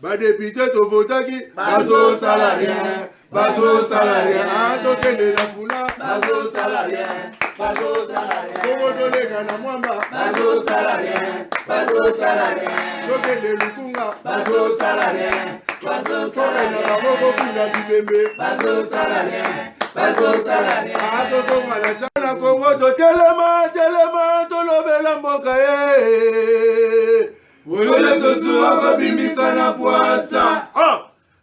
Ba député to votaki bazo salarien. Bazo salarien. Tokende na fula bazo salarien. Bazo salarien. Kongo tolega na mwamba bazo salarien. Bazo salarien. Tokende lukunga bazo salarien. Bazo salarien. Na maboko pila bibembe bazo salarien. Bazo salarien. Toto mala chana Kongo to telema tolobela mboka ye. Wole to suwa kabimisa na poasa.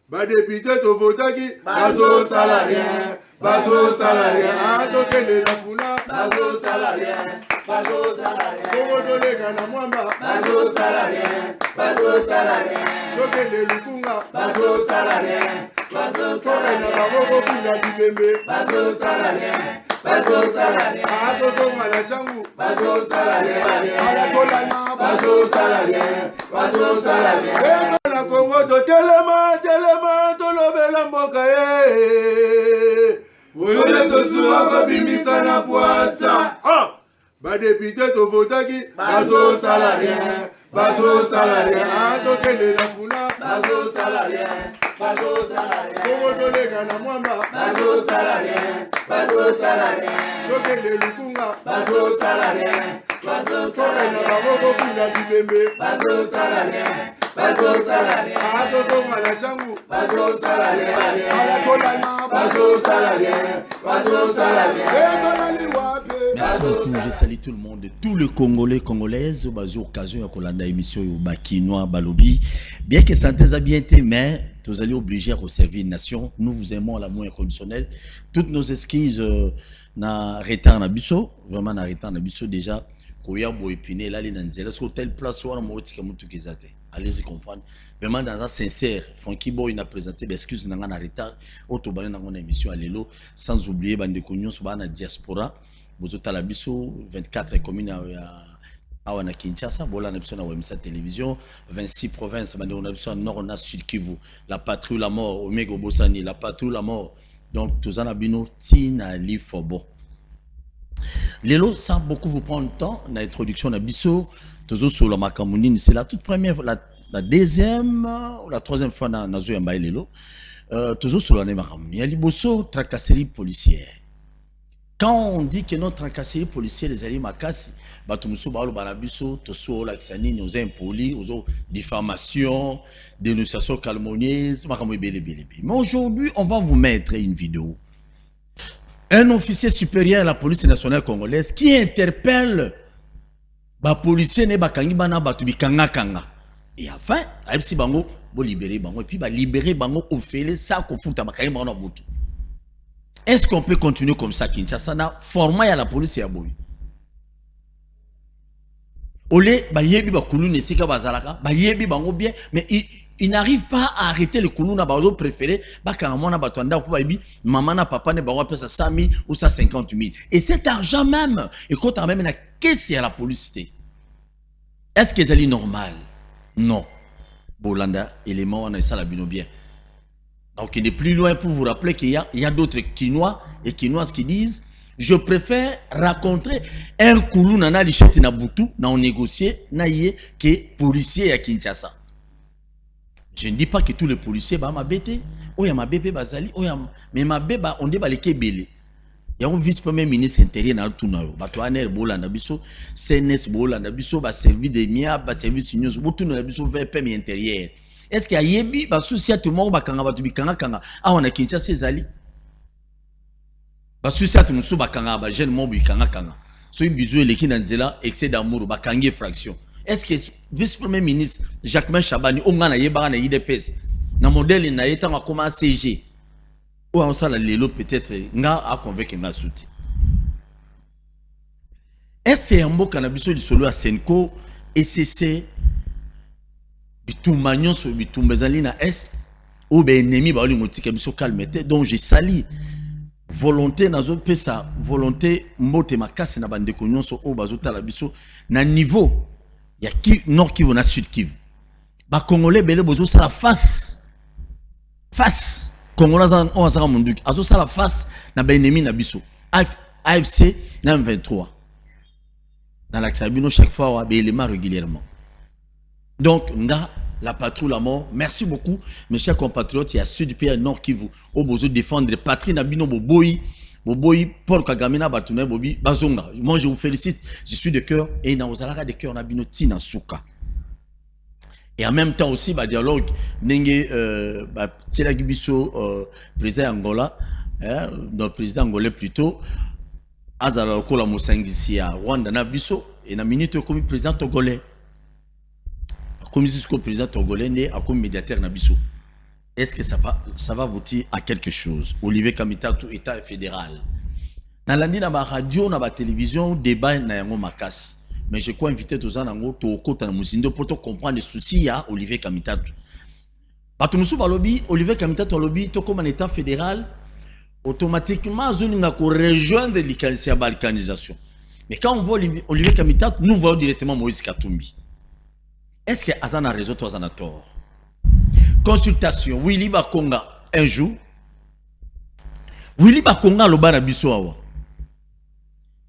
Ba député to votaki bazo salarien. Bazo salarien. Tokende na fula bazo salarien. Bazo salarien. Kongo tolega na mwamba bazo salarien. Bazo salarien. Tokende lukunga bazo salarien. Bazo salarien. Na maboko pila bibembe bazo salarien. Bazo salarien. Toto mala changu bazo salarien. Alakolana bazo salarien. Bazo salarien. Na Kongo to telema tolobela mboka ye. Wole to suwa kabimisa na poasa. Ba député to votaki bazo salarien. Bazo salarien. Tokende na fula bazo salarien. Bazo salarien. Kongo tolega na mwamba bazo salarien. Bazo salarien. Tokende lukunga bazo salarien. Bazo salarien. Na maboko pila bibembe bazo salarien. Bazo salarien. Toto mala changu bazo salarien. Alakolana bazo salarien. Bazo salarien. Merci beaucoup, je salue tout le monde, tous les Congolais, Congolaises, aux occasions de Kolanda émission au Bakinois, Balobi. Bien que ça a bien été, mais vous allez obligés à servir une nation. Nous vous aimons à l'amour inconditionnel. Toutes nos excuses na retard na biso, vraiment na retard na biso déjà. Koya boipiné là les nanzela sur telle place où on m'a dit que mutu kizate. Allez-y comprendre. Vraiment dans un sincère, Frankie Boy n'a présenté excuse na na retard. Autobane na ngona émission à l'élo, sans oublier bande konyo so ba na diaspora. Bozotala biso 24 communes à na Kinshasa, bola na biso na Wemsa télévision, 26 provinces, bande on a biso nord na sud Kivu, la patrouille la mort, Omega Bosani, la patrouille la mort. Donc tous en abino tina li fobo. Lelo, sans beaucoup vous prendre le temps, l'introduction na biso, toujours sur la Makamounine, c'est la toute première, la deuxième ou la troisième fois na zo yamba lelo. Toujours sur la Makamounine, il y a liboso tracasserie policière. Quand on dit que notre tracasserie policière les alliés makasi, batumusu baalo banabiso, toso la kisani nous impoli, aux diffamation, dénonciation calomnieuse, makamwe bele. Mais aujourd'hui, on va vous mettre une vidéo. Un officier supérieur à la police nationale congolaise qui interpelle ba policier ne bakangi bana batubi kanga. Et enfin, aipsi bango bo libérer bango et puis ba libérer bango au fele ça ko futa bakangi bango na butu. Est-ce qu'on peut continuer comme ça, Kinshasa na format à la police et à Boy? Olé, ba yebi ba kulu ne sika bazalaka, ba yebi bango bien, mais il n'arrive pas à arrêter le kulu na bazo préféré, ba kanamona ba twanda ko ba yebi, maman na papa ne ba wa pesa 100 000 ou 150 000. Et cet argent même, et quand même na caisse à la police. Est-ce que c'est normal? Non. Bolanda, élément, on a ça la bino bien. Donc il est plus loin pour vous rappeler qu'il y a d'autres Quinois et Quinoises qui disent je préfère rencontrer un koulou nana lichette na butu na on négocier na yé que policier à Kinshasa. Je ne dis pas que tous les policiers ba mabete, oya mabebe bazali, oya mais mabeba on dit ba les kebele. Il y a un vice-premier ministre intérieur dans tout nayo. Ba to aner bolanda biso, CNS bolanda biso ba service de mia, ba service news, botu na biso VPM intérieur. Est-ce qu'il y a yebi ba souci à tout le monde ba kanga ba tubi kanga ah on a Kinshasa ezali ba souci à tout musu ba kanga ba jeune mobu kanga so bizu eleki na nzela excès d'amour ba kangi fraction. Est-ce que vice-premier ministre Jacquemain Chabani onga na yeba na IDPS na modèle na yeta ma comment CG ou on ça la lelo peut-être nga a convaincre nga souti. Est-ce que mbo cannabis du solo à Senko et c'est bitumba nyonso bitumba ezali na est ou be ennemi ba oli motika biso calmete donc je sali volonté nazo pesa volonté mbote makasi na bande ko nyonso o bazotala biso na niveau ya ki nord Kivu na sud Kivu ba congolais belé bozo sala face congolais on sala munduki azo sala face na ba ennemi na biso AFC na M23 dans l'axe bino chaque fois wa be élément régulièrement. Donc, nga la patrouille à mort. Merci beaucoup, mes chers compatriotes. Il y a Sud Pays Nord qui vous ont besoin de défendre les patries. Nabino Boboyi, Paul Kagame na Batouné Bobi, Bazonga. Moi, je vous félicite. Je suis de cœur. Et dans Ozalaka de cœur, Nabino Tina Souka. Et en même temps aussi, dialogue, Nenge, Tila Gubiso, président Angola, notre président angolais plutôt, Azala Okola Moussangisi à Rwanda Nabiso, et na minute comme président togolais. Comme jusqu'au président togolais, né à comme médiateur Nabiso. Est-ce que ça va aboutir à quelque chose? Olivier Kamitatou, État fédéral. Dans la radio, dans la télévision, débat na yango makas. Mais je crois inviter tous en ango to kota na musindo pour comprendre les soucis à Olivier Kamitatou. Batumusu balobi, Olivier Kamitatou lobby to comme un État fédéral, automatiquement zone nga ko rejoindre la balkanisation. Mais quand on voit Olivier Kamitatou, nous voyons directement Moïse Katumbi. Est-ce que Azan a raison, toi Azan a tort? Consultation, Willy Bakonga un jour. Willy Bakonga loba na biso awa.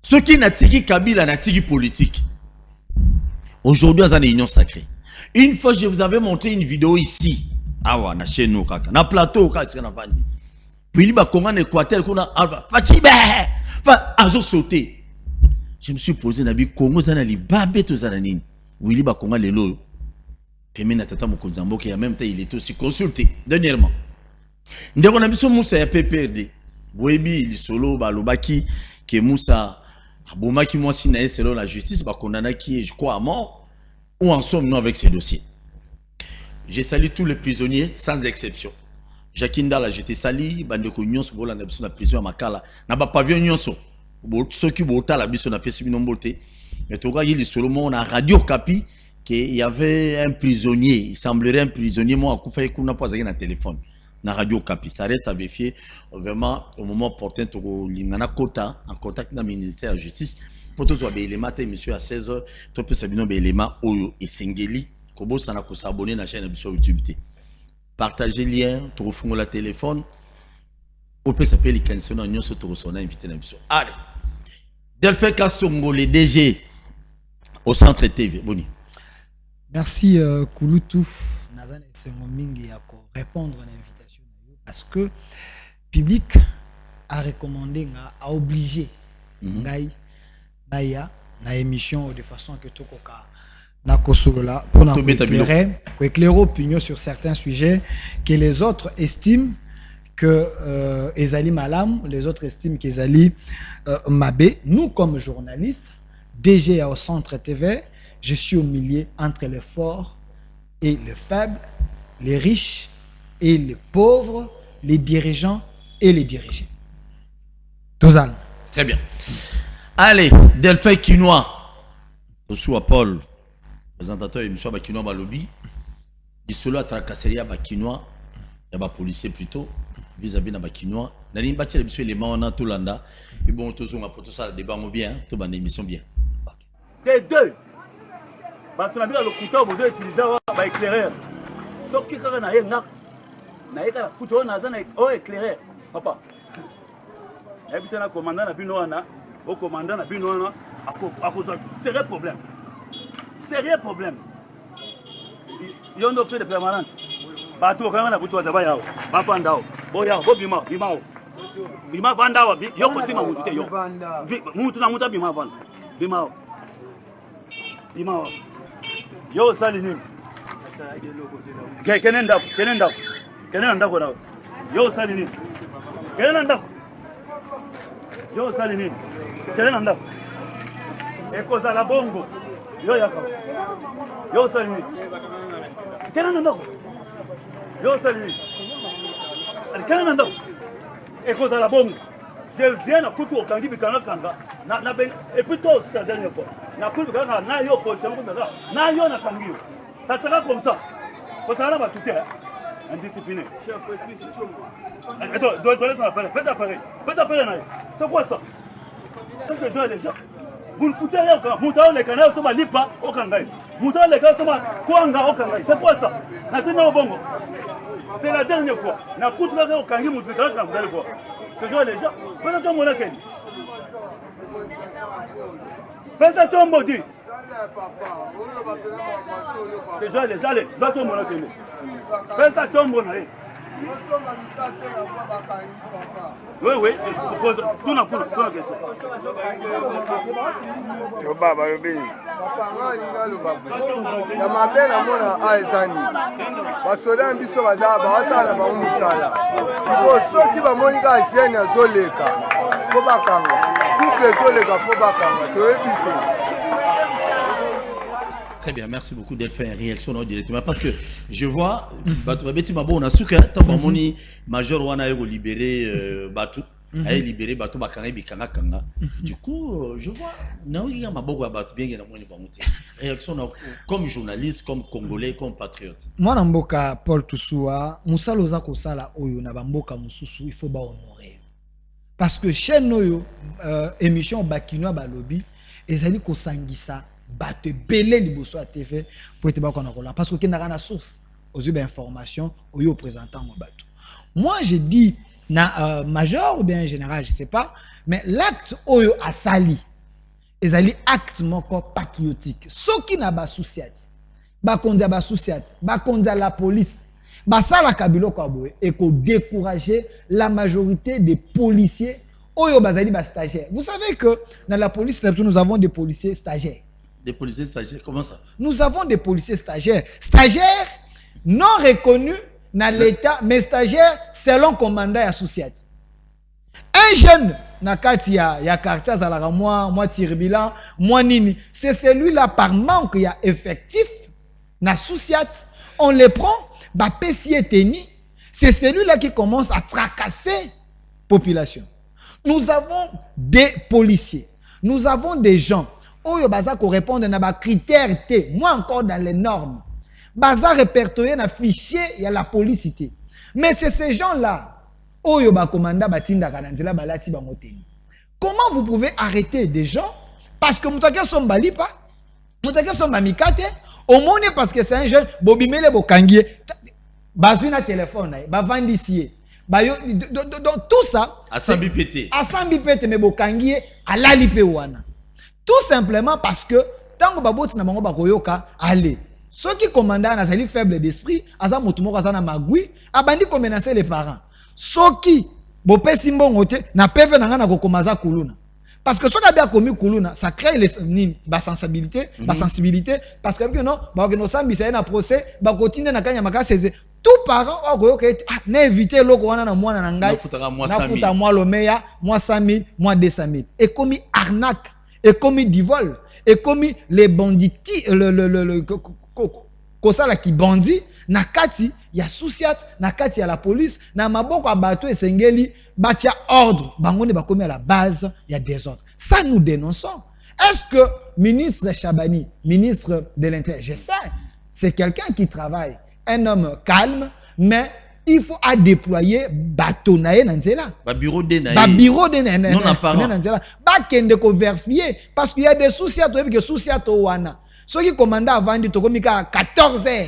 Ce qui n'a tiré Kabila n'a tiré politique. Aujourd'hui, Azan est union sacrée. Une fois, je vous avais montré une vidéo ici. Awa, na chez nous, kaka. Na plateau, kaka, na vandi. Willy Bakonga en Équateur, qu'on a alva. Fachibe! Azo sauté. Je me suis posé, Nabi, Congo, Zanali, Babé, Zananine. Willy Bakonga, les lots. Pemena Tata Mokozambo, qui en même temps, il est aussi consulté. Dernièrement. Nous avons vu Moussa PPRD. Webi, il solo, Balobaki, qui Moussa. Abomaki moi si naé selon la justice, condamné qui est, je crois, à mort. Où en sommes-nous avec ces dossiers? J'ai sali tous les prisonniers, sans exception. Jakinda là, j'étais sali, Bandeko Nyonso, Bola Nabison, la prison à Makala. N'a pas pavillon Nyonso. Ceux qui ont la bison, n'a pas suivi non beauté. Mais tu vois, il est seulement on a Radio Capi, qu'il y avait un prisonnier. Il semblerait un prisonnier, moi, à Koufaï, qu'on n'a pas un téléphone. Na Radio Capi. Ça reste à vérifier vraiment au moment opportun en contact avec le ministère de la Justice pour tous les éléments, monsieur à 16h, tout peut s'abonner aux éléments et Sengeli, Kobo ça n'a qu'à s'abonner à la chaîne de YouTube. Partagez le lien, tu refous le téléphone, on peut s'appeler les candidatures, on se retrouve invité à l'émission. Allez, Delphin Kassongo, les DG au centre TV. Boni. Merci Kouloutou. Nazan et Mingi à répondre à l'invitation. Parce que le public a recommandé, a obligé Ngai Naya na émission de façon que tout na kosolola pour éclairer opinion sur certains sujets que les autres estiment que Ezali Malam, les autres estiment qu'Ezali Mabé. Nous comme journalistes, DG au centre TV, je suis au milieu entre les forts et les faibles, les riches et les pauvres, les dirigeants et les dirigés. Tozal. Très bien. Allez, Delphin Kinois. Oussoua Paul, présentateur de M. Bakinois Balobi. Il se l'a tracasseria Bakinois, il y a policier plutôt, vis-à-vis de Bakinois. Dans une bâtisse, il y a les mains en Tolanda. Et bon, tout ça, le débat bien, tout le émission bien. Les deux. On a vu le couteau, vous avez utilisé l'éclaireur. Sauf qu'il y a un couteau, on a éclaireur. Papa. Il y a un commandant à Binoana, au commandant à Binoana, à cause de sérieux problème. Sérieux problème. Il y a une option de permanence. Bateau, quand on a bouton de Bayao, Bapandao, Boya, Bobima, Bimao. Bima Vandao, Yokotima, Moutuna Mouta Bima Van, Bimao. Bimao. Yo Salinim. Kenenda, Yo Salinim. Kenenda. Yo Salinim. Kenenda. Eko Zala Bongo. Yo Yaka. Yo Salinim. Kenenda. Yo Salinim. Kenenda. Eko Zala Bongo. Je viens à Koutou au Kangi Bikanga Kanga. Et puis toi aussi la dernière fois. Na Koutou Kanga, na yo position, na yo na Kangi. Ça sera comme ça. Faut ça là va tout faire. Indiscipliné. Attends, dois laisser appareil. Fais appareil. C'est quoi ça? Qu'est-ce que je dois les gens? Vous ne foutez rien quand Moutao les canaux sont lipa au Kangai. Moutao les canaux sont Kwanga au Kangai. C'est quoi ça? Na Bongo. C'est la dernière fois. Na Koutou au Kangi Moutao quand vous allez voir. C'est quoi les gens? Fais ça mon accueil. Fais ça ton maudit. C'est déjà les allez, va tout le monde tenir. Fais ça tombe on allez. Oui, oui, tout n'a pas question. Ya mabe na mona aizani basoda mbiso baza basala ba musala siko soki ba monika jeune azoleka ko bakanga couple azoleka ko bakanga to ebite. Très bien, merci beaucoup Delphin. Réaction directement parce que je vois Bati Mabo on a su que tant moni major wana a libéré Batu, a libéré Batu bakanga bikanga kanga. Du coup, je vois naoya maboko ya Batu bien na moni bamuti. Réaction comme journaliste, comme congolais, comme patriote. Moi na mboka Paul Toussoua, musala oza ko sala oyo na bamboka mususu, il faut ba honorer. Parce que chaîne oyo émission Bakinois Balobi ezali ko sangisa batte belé liboso à TV pour être bakona kola parce que kenaka na source aux yeux d'information au yo présentant mon bateau. Moi je dis na major ou bien général je sais pas mais l'acte oyo a sali ezali acte moko patriotique soki na ba souciati ba kondia ba souciati ba kondia la police ba sala kabilo kwa boye et ko décourager la majorité des policiers oyo bazali ba stagiaires. Vous savez que dans la police nous avons des policiers stagiaires. Des policiers stagiaires, comment ça? Nous avons des policiers stagiaires. Stagiaires non reconnus dans l'État, mais stagiaires selon commandant et associé. Un jeune, il y a quartier, moi Tirbilan, moi Nini, c'est celui-là par manque, il y a effectif, associé, on les prend, bah c'est celui-là qui commence à tracasser la population. Nous avons des policiers, nous avons des gens. Oyo baza ko répondre na ba critères T, moi encore dans les normes. Baza répertorié na fichier il y a la policité. Mais c'est ces gens-là oyo ba commanda batinda kananzela balati ba moteni. Comment vous pouvez arrêter des gens parce que mutake son balipa, mutake son mamikate, au moins parce que c'est un jeune bobimele bokangie, bazuna téléphone ba vandissier. Donc tout ça à sambi pété. À sambi pété mais bokangie à la lipe wana. Tout simplement parce que tant que baboti na bango bakoyoka allez ceux qui commandent na zali faible d'esprit aza motumo kaza na magui abandi ko menacer les parents ceux qui bopesi mbongo te na PV na ngana ko komaza kuluna parce que ceux qui bien commis kuluna ça crée les sensibilité parce que non ba no sambi ça na procès ba continuer na kanya maka seze tout parent okoyoka na éviter loko wana na mwana na ngai na futa moi lomeya moi 100 000 moi 200 000 et commis arnaque et commis du vol, et commis les bandits, kosala qui bandit, na kati ya souciat, na kati ya la police, na maboko abato et sengeli, batia ordre, bangone ba commis à la base, il y a des ordres. Ça nous dénonçons. Est-ce que ministre Chabani, ministre de l'Intérieur, je sais, c'est quelqu'un qui travaille, un homme calme, mais il faut à déployer bateau naé nanzela. Ba bureau de naé. Ba bureau de naé. Non apparent. Nanzela. Ba kende ko vérifier parce qu'il y a des soucis à toi que soucis à toi wana. Ceux qui commandent avant de tokomika 14 heures.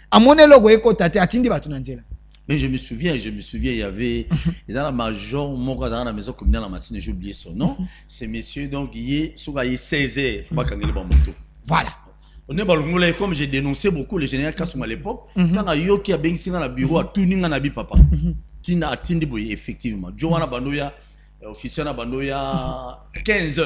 À mon logo eko tate atindi bateau nanzela. Mais je me souviens, il y avait dans la major mon gars dans la maison communale la machine, j'ai oublié son nom. C'est monsieur donc il est sur 16 heures, faut pas kangeli ba moto. Voilà. On est balongolais comme j'ai dénoncé beaucoup le général Kassoum à l'époque quand yo qui a bien signé la bureau à tuning na bi papa tina atindi boy effectivement Joana Bandoya officiel na Bandoya 15 h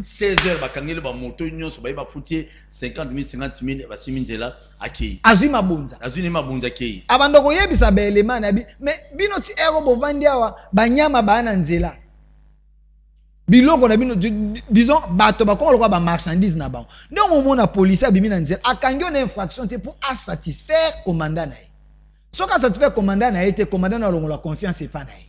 16 h bakangeli ba moto union so ba fouti 50 000 50 000 ba siminzela akei azima bonza akei abando ko yebisa ba element na bi mais bino ti ero bo vandi awa banyama ba na nzela biloko na bino disons bato bakolo kwa ba marchandise na bango donc au mona police abimi na nzela akangi na infraction te pour satisfaire commandant na ye soka satisfaire commandant na ye te commandant na longo la confiance pas na ye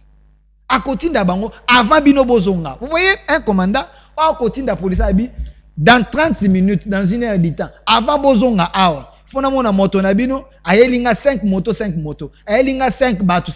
akotinda bango avant bino bozonga vous voyez un commandant akotinda police abi dans 30 minutes dans une heure de temps avant bozonga awa fona mona moto na bino ayelinga 5 moto ayelinga 5 bato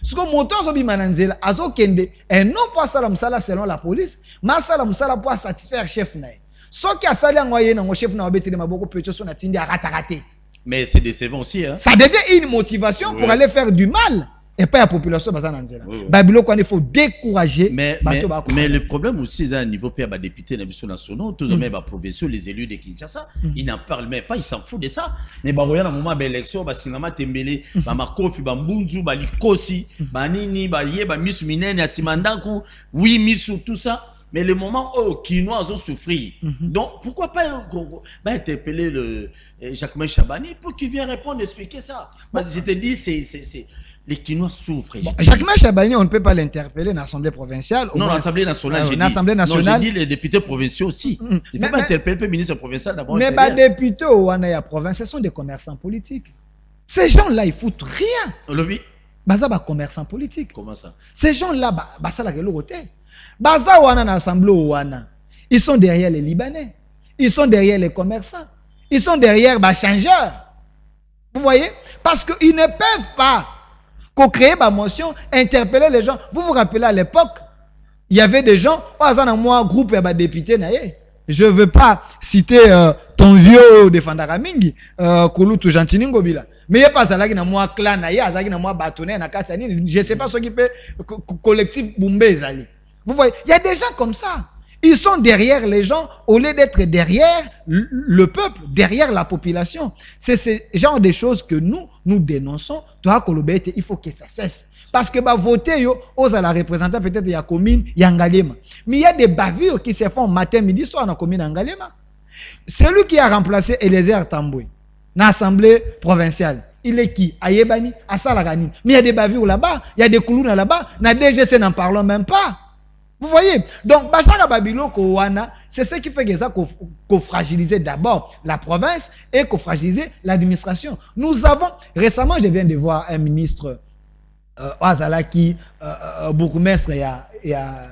ce que moto zo bi mananzela azo kende et non pas ça la musala selon la police mais ça la musala pour satisfaire chef na ce qui a sali ngoye na chef na obetele maboko pecho so na tindi aratakate mais c'est décevant aussi hein ça devient une motivation pour aller faire du mal et pas la population baza na nzela. Oui. Babilo il faut décourager mais le problème aussi c'est un niveau père député nationaux, tous les provinciaux, les élus de Kinshasa, ils n'en parlent même pas, ils s'en foutent de ça. Mais bah regarde un moment d'élection, bah singama tembele, bah makofi, bah mbunzu, bah likosi, bah nini, bah yé, bah misu minene, asimandaku, oui misu tout ça. Mais le moment où Kinois ont souffert, donc pourquoi pas interpeller le Jacques Chabani pour qu'il vienne répondre, expliquer ça. Parce que je te dis, c'est les Kinois souffrent. Bon, Jacques Chabani, on ne peut pas l'interpeller dans l'Assemblée provinciale. Non, l'Assemblée nationale, j'ai dit. L'Assemblée nationale. Non, j'ai dit les députés provinciaux aussi. Il ne faut pas interpeller le ministre provincial d'abord. Mais les députés au Wanaya province, ce sont des commerçants politiques. Ces gens-là, ils foutent rien. Lobby. Baza ba commerçants politiques. Comment ça? Ces gens-là, ça la gueule côté. Baza wana na assemblée wana. Ils sont derrière les Libanais. Ils sont derrière les commerçants. Ils sont derrière les changeurs. Vous voyez? Parce qu'ils ne peuvent pas créer ma motion, interpeller les gens. Vous vous rappelez à l'époque, il y avait des gens, moi, groupe de députés, je ne veux pas citer ton vieux de Fandaramingi, Kouloutou Jantiningo Bila. Mais il n'y a pas ça là qui n'a moi clan, il y a ça qui n'a moi bâtonné, je ne sais pas ce qui fait collectif Boumbé Zali. Vous voyez, il y a des gens comme ça. Ils sont derrière les gens au lieu d'être derrière le peuple, derrière la population. C'est ce genre de choses que nous dénonçons. Il faut que ça cesse. Parce que voter aux la représenter peut-être il y a commune, il y a Ngalema. Mais il y a des bavures qui se font matin, midi, soir dans la commune Ngalema. Celui qui a remplacé Eliezer Tamboué dans l'Assemblée provinciale, il est qui? Ayebani, Asalagani. Mais il y a des bavures là-bas, il y a des koulouna là-bas. Na DGC n'en parlons même pas. Vous voyez? Donc, Bachara Babilo Kowana, c'est ce qui fait que ça qu'on fragiliser d'abord la province et qu'on fragiliser l'administration. Nous avons, récemment, je viens de voir un ministre Azalaki, bourgmestre,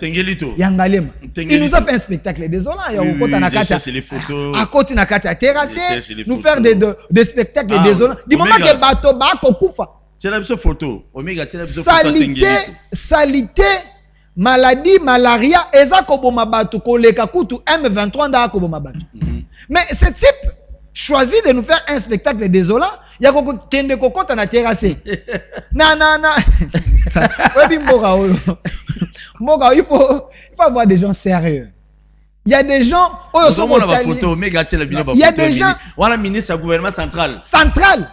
Tengelito. Yangalema. Il nous a fait un spectacle désolant. C'est les photos. À côté de la terrasse, nous faire des spectacles désolants. Du moment que Bato Bako Koufa. C'est la photo. Omega, c'est la photo. Salité. Maladie, malaria, eza koboma batu koleka kutu M23 nda koboma batu. Mais ce type choisit de nous faire un spectacle désolant. Il y a kende kokota na terrasse. Na. Il faut avoir des gens sérieux. Il y a des gens il y a des gens voilà ministre du gouvernement central.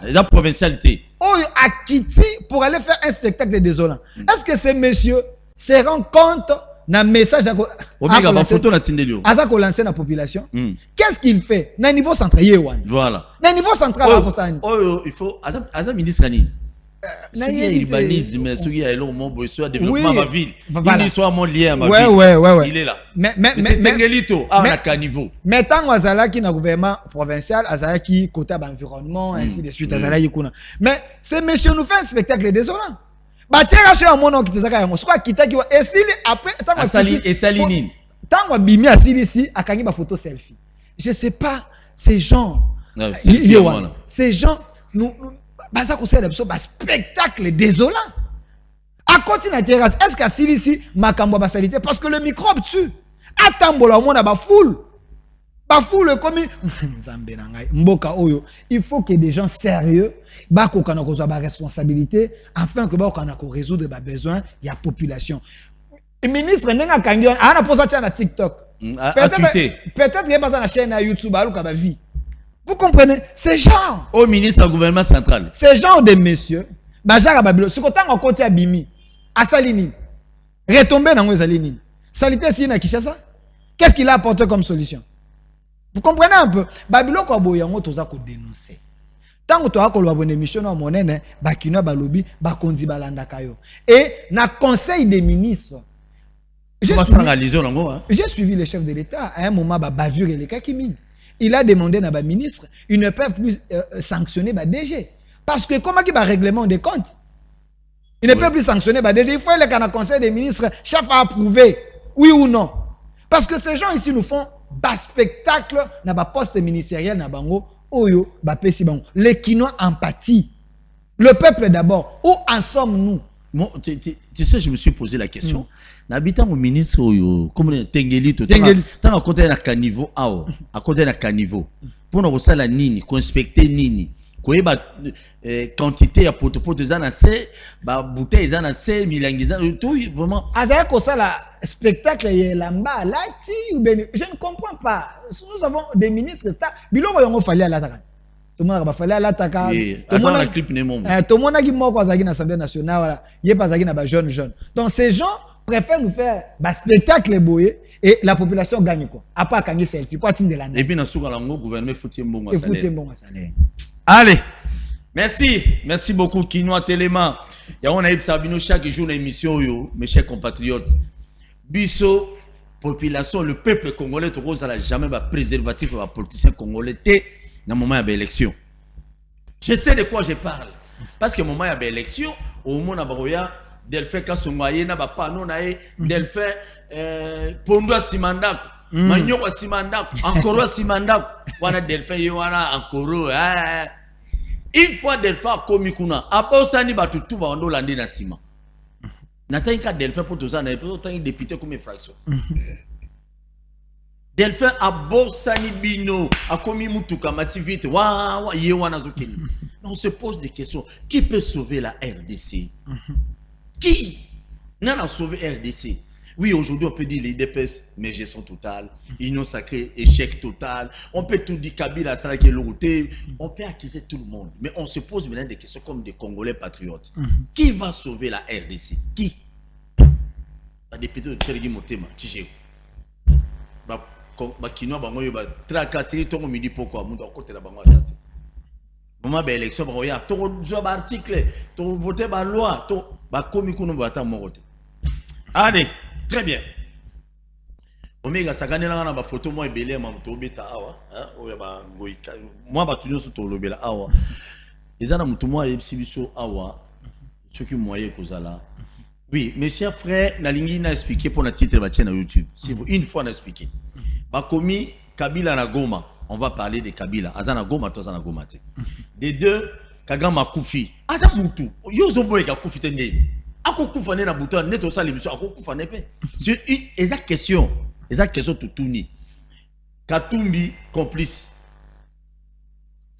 La provincialité. A quitté pour aller faire un spectacle désolant. Est-ce que ces messieurs se rend compte d'un message à lancer la population? Qu'est-ce qu'il fait? Au niveau central, voilà. Au niveau central, il faut. Azam ministre Nani. Urbanisme, développement de ma ville. Il soit mon lien à ma ville. Il est là. Mais tant Azalaki dans le gouvernement provincial, Azalaki côté l'environnement, ainsi de suite. Mais ces messieurs nous font un spectacle désolant. Batera à mon qui te zaka yango soit kita ki et si après tant bimi asili ici akangi ba photo selfie. Je sais pas ces gens nous baza ko sala ba spectacle désolant. À côté na terrasse est-ce qu'asili ici makambo ba salité parce que le microbe tue. Atambola mona ba foule comme Mboka Oyo, il faut que des gens sérieux bako kana ko ba responsabilité afin que bako kana ko résoudre ba besoin il y a population. Le ministre nenga kangi ana posa cha na TikTok. Peut-être il pas dans la chaîne à YouTube aluka ba vie. Vous comprenez? Ces gens au ministre du gouvernement central. Ces gens de messieurs bajara babilo ce côté en côté abimi asalini retomber dans ezalini. Salité si na Kinshasa. Qu'est-ce qu'il a apporté comme solution? Vous comprenez un peu? Babilo ko boyango toza ko dénoncer. Tant que tu as une émission dans mon nez, Bakina Balobi, Bakondi Balandakayo. Et na conseil des ministres. J'ai suivi le chef de l'État à un moment, bavure et les kakimines. Il a demandé à un ministre, ils ne peuvent plus sanctionner DG. Parce que comment il va règlement des comptes? Il ne peut plus sanctionner DG. Il faut aller dans le conseil des ministres, chef a approuvé, oui ou non. Parce que ces gens ici nous font bas spectacle dans le poste ministériel na bango. Oyo, les Kinois empathie. Le peuple d'abord. Où en sommes-nous? Bon, tu sais, je me suis posé la question. N'habitant au ministre Oyo, comme Tengelito, tant à côté d'un caniveau, à côté d'un caniveau, pour nous la nini, inspecter nini, Quoi quantité ya potopoto eza na se, ba bouteille eza na se, milangi eza tout vraiment. Azaya ko ça la spectacle yelamba lati ou bien je ne comprends pas. Nous avons des ministres ça biloko yango fallait à l'attaque. Tout le monde va fallait à l'attaque. Tout le monde a clip némo. Tout le monde a dit moi quoi ça dans l'Assemblée nationale voilà. Il pas ça na jeune. Donc ces gens préfèrent nous faire ba spectacle boyé et la population gagne quoi. À part quand selfie quoi tin de la. Et puis na souka lango gouvernement fouti mbongo salaire. Allez. Merci beaucoup Kinoa Téléma. Ya on a eu Sabino chaque jour l'émission yo, mes chers compatriotes. Biso population, le peuple congolais to rose la jamais va préservatif va politicien congolais té dans moment de l'élection. Je sais de quoi je parle parce que moment de l'élection au moment na Delphin Kasongaye na ba pano na e Delphin Pondo Simandako Manyoko Simandako encore Simandako wana Delphin yo wana encore une fois Delphin komi kuna aposani batutu ba ndo landi na sima nataka Delphin pour tous na pour tant député comme fraction Delphin abosani bino akomi mutuka mati vite wa ye wana zokeni. On se pose des questions, qui peut sauver la RDC? Qui n'a sauvé RDC? Oui, aujourd'hui on peut dire les DPS, mais gestion totale, union sacrée, échec total. On peut tout dire Kabila, ça qui est l'autorité. On peut accuser tout le monde. Mais on se pose maintenant des questions comme des Congolais patriotes. Qui va sauver la RDC? Qui? La députée de Tchergi Motema, Tchigé. Kinoa bango yo ba tracasser tongo midi pourquoi monde à côté la bango azate. Moment ba élection ba ya to zo ba article, to voter ba loi, to ba komi kuno ba ta mo côté. Allez, très bien. Omega sakanela na ba photo mo ebele ma muto beta awa, hein, oya ba ngoika. Moi ba tunyo so to lobela awa. Ezana muto mo ebisi biso awa. Ce qui moyen kozala. Oui, mes chers frères, na lingi na expliquer pour la titre ba chaîne YouTube. Si vous une fois na expliquer. Bakomi Kabila na Goma, on va parler de Kabila. Azana Goma, Tozana Goma. Des deux, Kagama Koufi. Aza Moutou, Yozo Boyka Koufi Tende. Ako Koufane na Bouton, Neto Sali Biso, Ako Koufane Pe. C'est une exacte question tout tourni. Katumbi complice.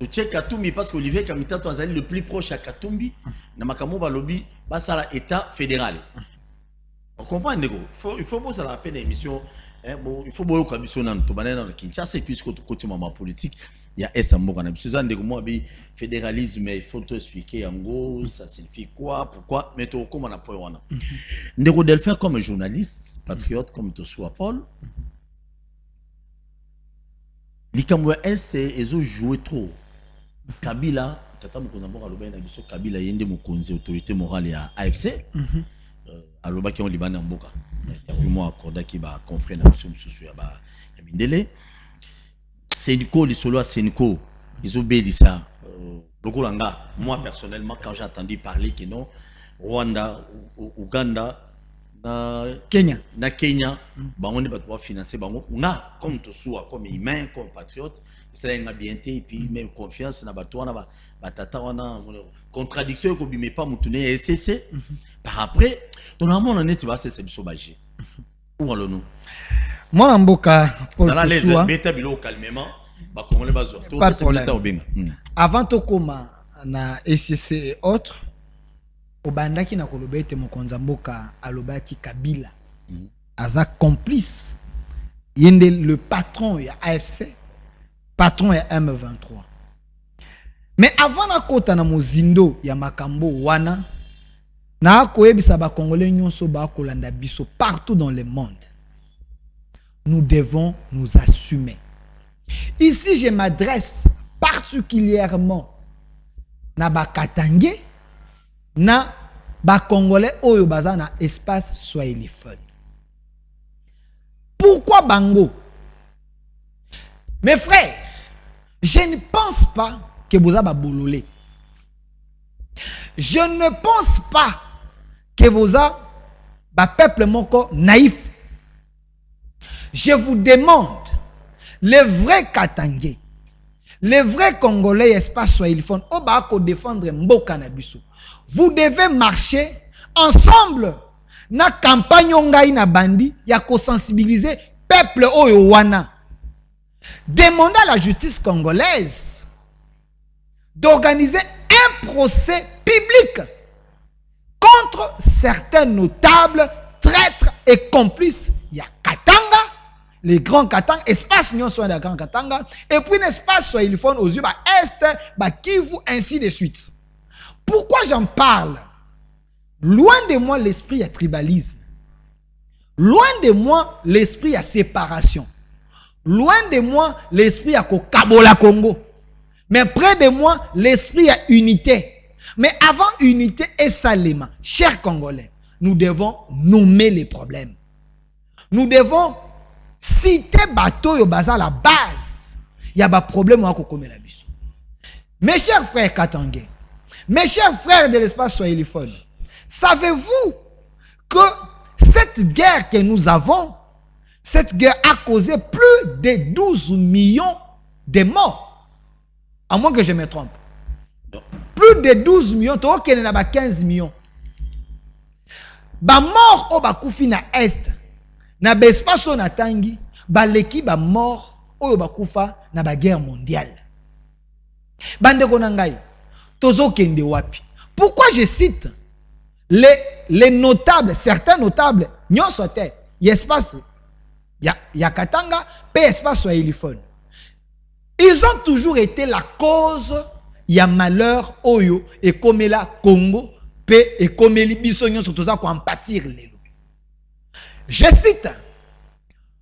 Tu check Katumbi parce qu'Olivier Kamita, tu as le plus proche à Katumbi. Namakamo Balobi, Basala État fédéral. On comprend, Nego. Il faut que ça rappelle l'émission. Bon, il faut beaucoup de choses dans le Kinshasa et puis côté ma politique, il y a Essambo quand même. Fédéralisme, mais il faut te expliquer en gros, ça signifie quoi, pourquoi, mais tu comment on a pas eu. Ndeko Delphin comme journaliste, patriote comme tu sois Paul. Likamwa S ils ont joué trop. Kabila, tata Mokonzambo Kaloba na biso Kabila yende mokonzi autorité morale ya AFC. Aloba qui ont Liban en Mboka. Il y a moi accordé qui va confrérer dans le social ya Mindele. Seniko lisolo Seniko, ils ont béni ça. Lokolanga, moi personnellement quand j'ai entendu parler que non Rwanda, Ouganda, Kenya, on ne va pas financer bango. On a comme tout soit comme humain, comme patriote, c'est un bien et puis même confiance na batouana batata wana contradiction ko bimé pas mutune SCC. Par après, dans le monde on est tu vas c'est biso bagé. Où allons-nous? Moi Mboka pour tout soit beta bilo calmement, ba congolais bazo. Pas de problème. Avant to koma na SCC et autres Obandaki na kolobete Mokonzamboka alobaki Kabila aza complice yende le patron ya AFC patron ya M23 mais avant na kota na mozindo ya makambo wana na koyebisa ba congolais nyonso ba kolanda biso partout dans le monde nous devons nous assumer. Ici je m'adresse particulièrement na ba Katangé na ba congolais oyo baza na espace swahiliphone. Pourquoi bango? Mes frères, je ne pense pas que vous avez bololé. Je ne pense pas que vous avez un peuple moko naïf. Je vous demande, les vrais Katangé, les vrais Congolais espace swahiliphone, au bako défendre Mboka na biso. Vous devez marcher ensemble na campagne ngai na bandi ya ko sensibiliser peuple oyo wana. Demandez à la justice congolaise d'organiser un procès public contre certains notables, traîtres et complices. Il y a Katanga, les grands Katanga, espace Union soit de Grand Katanga, et puis un espace soit il faut aux yeux, Est, Kivu, ainsi de suite. Pourquoi j'en parle? Loin de moi l'esprit à tribalisme. Loin de moi l'esprit à séparation. Loin de moi l'esprit à Kabola Congo. Mais près de moi l'esprit à unité. Mais avant unité et salement, chers Congolais, nous devons nommer les problèmes. Nous devons citer bateau au bazar la base. Il y a des problèmes à Kokome la biso. Mes chers frères Katangais, mes chers frères de l'espace swahiliphone, savez-vous que cette guerre que nous avons, cette guerre a causé plus de 12 millions de morts? À moins que je me trompe. Plus de 12 millions, tu as 15 millions. Ba mort au bakufi na est, na bespaso na tangi, ba leki ba mort au bakufa na ba guerre mondiale. Bande konangai, tozo kende wapi. Pourquoi je cite les notables, certains notables, nyon sote, y espace, ya Katanga, pe espace swahiliphone. Ils ont toujours été la cause, y a malheur, oyo, et comme la Congo, pe, et comme les bisognos, surtout ça, qu'on pâtir les loups. Je cite,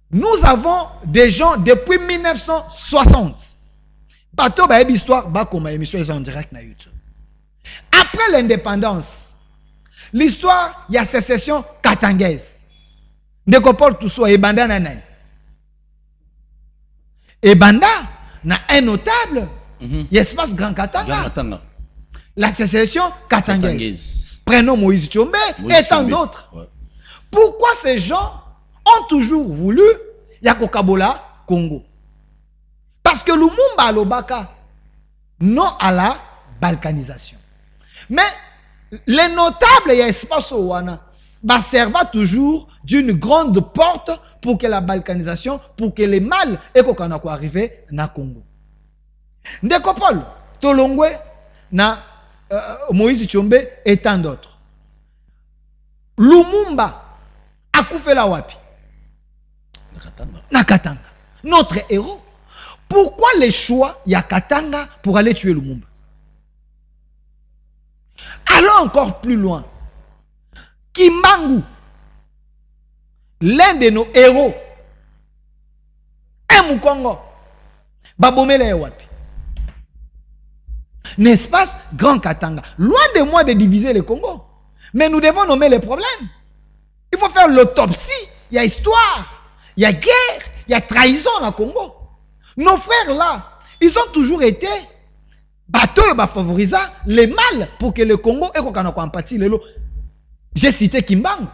nous avons des gens depuis 1960. Bateau, bah, histoire, bah, comme émission est en direct na YouTube. Après l'indépendance, l'histoire, il y a sécession katangaise. Ndekopol tout ça, et banda nanay. Et banda, na un notable, il y a espace Grand Katanga. La sécession katangaise. Prenons Moïse Tchombe et tant d'autres. Ouais. Pourquoi ces gens ont toujours voulu Yakokabola Congo? Parce que Lumumba Lobaka, non à la balkanisation. Mais les notables et espace Owana servent toujours d'une grande porte pour que la balkanisation, pour que les mâles et qu'on arriver na Congo. Ndekopol, Tolongwe, na Moïse Tchombe et tant d'autres. Lumumba a coupé la wapi. Na Katanga. Notre héros. Pourquoi les choix y a Katanga pour aller tuer Lumumba? Allons encore plus loin. Kimbangu, l'un de nos héros, un Mukongo, Babomele Wapi. N'est-ce pas, Grand Katanga? Loin de moi de diviser le Congo. Mais nous devons nommer les problèmes. Il faut faire l'autopsie. Il y a histoire, il y a guerre, il y a trahison dans le Congo. Nos frères là, ils ont toujours été bateaux et favorisant les mâles pour que le Congo ait empathie. J'ai cité Kimbangu.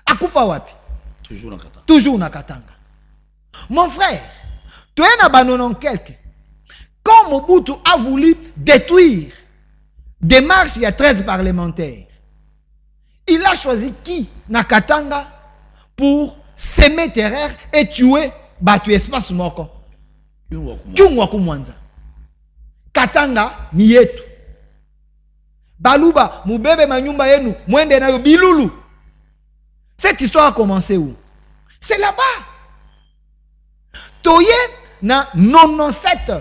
Akufa Wapi. Toujours na Katanga. Mon frère, tu es un banonon quelque. Quand Mobutu a voulu détruire des marches, il y a 13 parlementaires. Il a choisi qui na Katanga pour semer terreur et tuer Batu Espace Moko. Kyungwaku Mwanza. Katanga ni yetu. Baluba, mubebe manyumba yenu, mwende na yo bilulu. Cette histoire a commencé où? C'est là-bas. Toye na 97.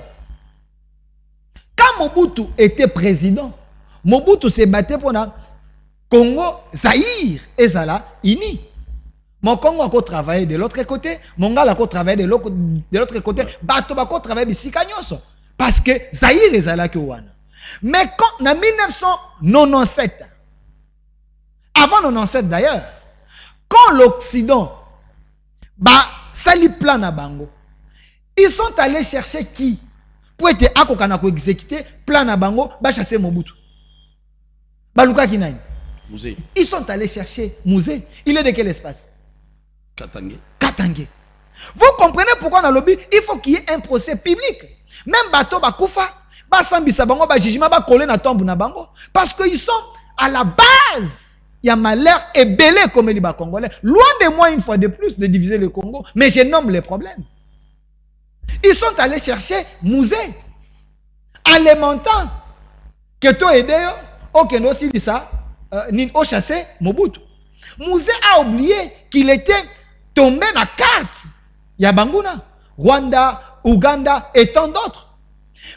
Quand Mobutu était président, Mobutu s'est battu pour la Congo, Zaïre et Zala, Ini. Mon Congo a travaillé de l'autre côté, mon gars a travaillé de l'autre côté, Bato a travaillé de Sikanyoso. Parce que Zaïre et Zala Kouana. Mais quand, en 1997, avant 1997 d'ailleurs, quand l'Occident, sali plan à Bango, ils sont allés chercher qui? Pour être à exécuter plan à Bango, chasser Mobutu. Baluka Kinaï. Ils sont allés chercher Mouzé. Il est de quel espace? Katangé. Vous comprenez pourquoi dans le lobby, il faut qu'il y ait un procès public. Même Bato Bakoufa, Basambisa Bango, Bajijima, Bakole na tombe na Bango. Parce qu'ils sont à la base. Il y a malheur et belé comme les Congolais. Loin de moi, une fois de plus, de diviser le Congo. Mais je nomme les problèmes. Ils sont allés chercher Mouzé, alimentant que tu aidé, ok, nous aussi dit ça, au chassé, Mobutu. Mouzé a oublié qu'il était tombé dans la carte. Il y a Banguna, Rwanda, Ouganda et tant d'autres.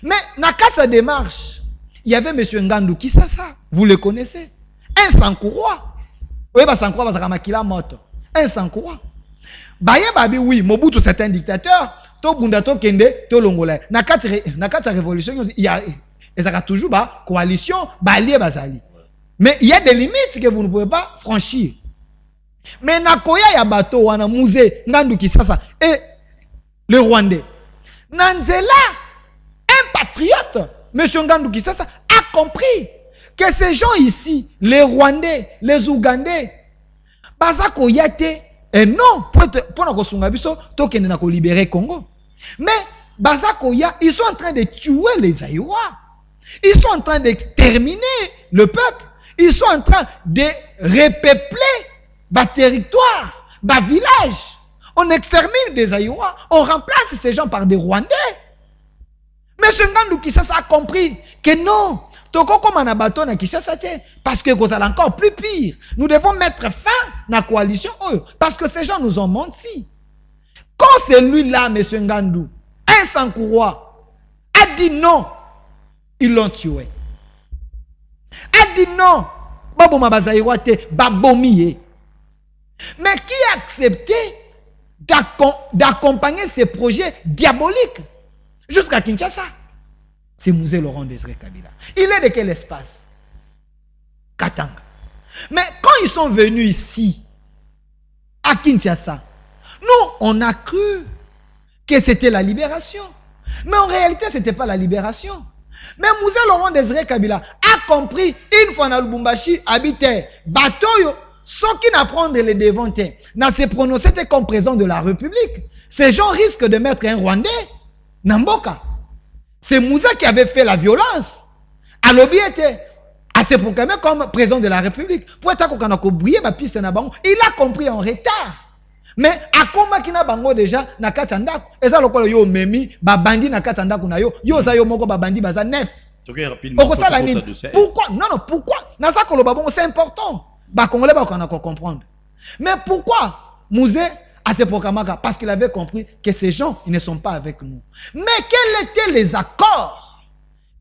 Mais dans la carte de démarche, il y avait M. Ngandou Kisasa, vous le connaissez. Un Sankourois. Oui, Sankourois, c'est moto. Un Sankourois. Babi, oui, Mobutu c'est un dictateur. To Bunda, to Kende, to Longola. Dans la carte de révolution, il y a toujours une coalition, Balié Bazali. Mais il y a des limites que vous ne pouvez pas franchir. Mais Nakoya ya bateau, wana Mouzé, Ngandou Kisasa et le Rwandais. Nanzela, un patriote, M. Ngandou Kisasa, a compris que ces gens ici, les Rwandais, les Ougandais, Bazako Yate, et non, pour nous libérer Congo. Mais Bazako Ya, ils sont en train de tuer les Aïwa. Ils sont en train de terminer le peuple. Ils sont en train de repeupler le territoire, le village. On extermine des Aïwa. On remplace ces gens par des Rwandais. Mais ce Ngandou Kisasa a compris que non. Toko comme un abaton à Kinshasa, parce que vous allez encore plus pire. Nous devons mettre fin à la coalition parce que ces gens nous ont menti. Quand celui-là, M. Ngandou, un Sankourois, a dit non, ils l'ont tué. A dit non, Babo Mabazaïwate, Babomiye. Mais qui a accepté d'accompagner ces projets diaboliques jusqu'à Kinshasa? C'est Mouzé Laurent Désiré Kabila. Il est de quel espace? Katanga. Mais quand ils sont venus ici, à Kinshasa, nous, on a cru que c'était la libération. Mais en réalité, ce n'était pas la libération. Mais Mouzé Laurent Désiré Kabila a compris, une fois dans le Lubumbashi, habitait bateau, sans qu'il n'apprendre les devants, n'a se prononcé comme président de la République. Ces gens risquent de mettre un Rwandais, Namboka. C'est Moussa qui avait fait la violence. Alobi était assez proclamé comme président de la République. Pour être il a compris en retard. Mais à comment qu'il a bango déjà na katanda et ça lokolo yo memi ba bandi na katanda kuna yo za yo moko ba bandi baza neuf. Pourquoi? Non, pourquoi? Na ça ko lo babongo c'est important. Ba congolais ba kana comprendre. Mais pourquoi Mouzé à ce proclamé? Parce qu'il avait compris que ces gens ils ne sont pas avec nous. Mais quels étaient les accords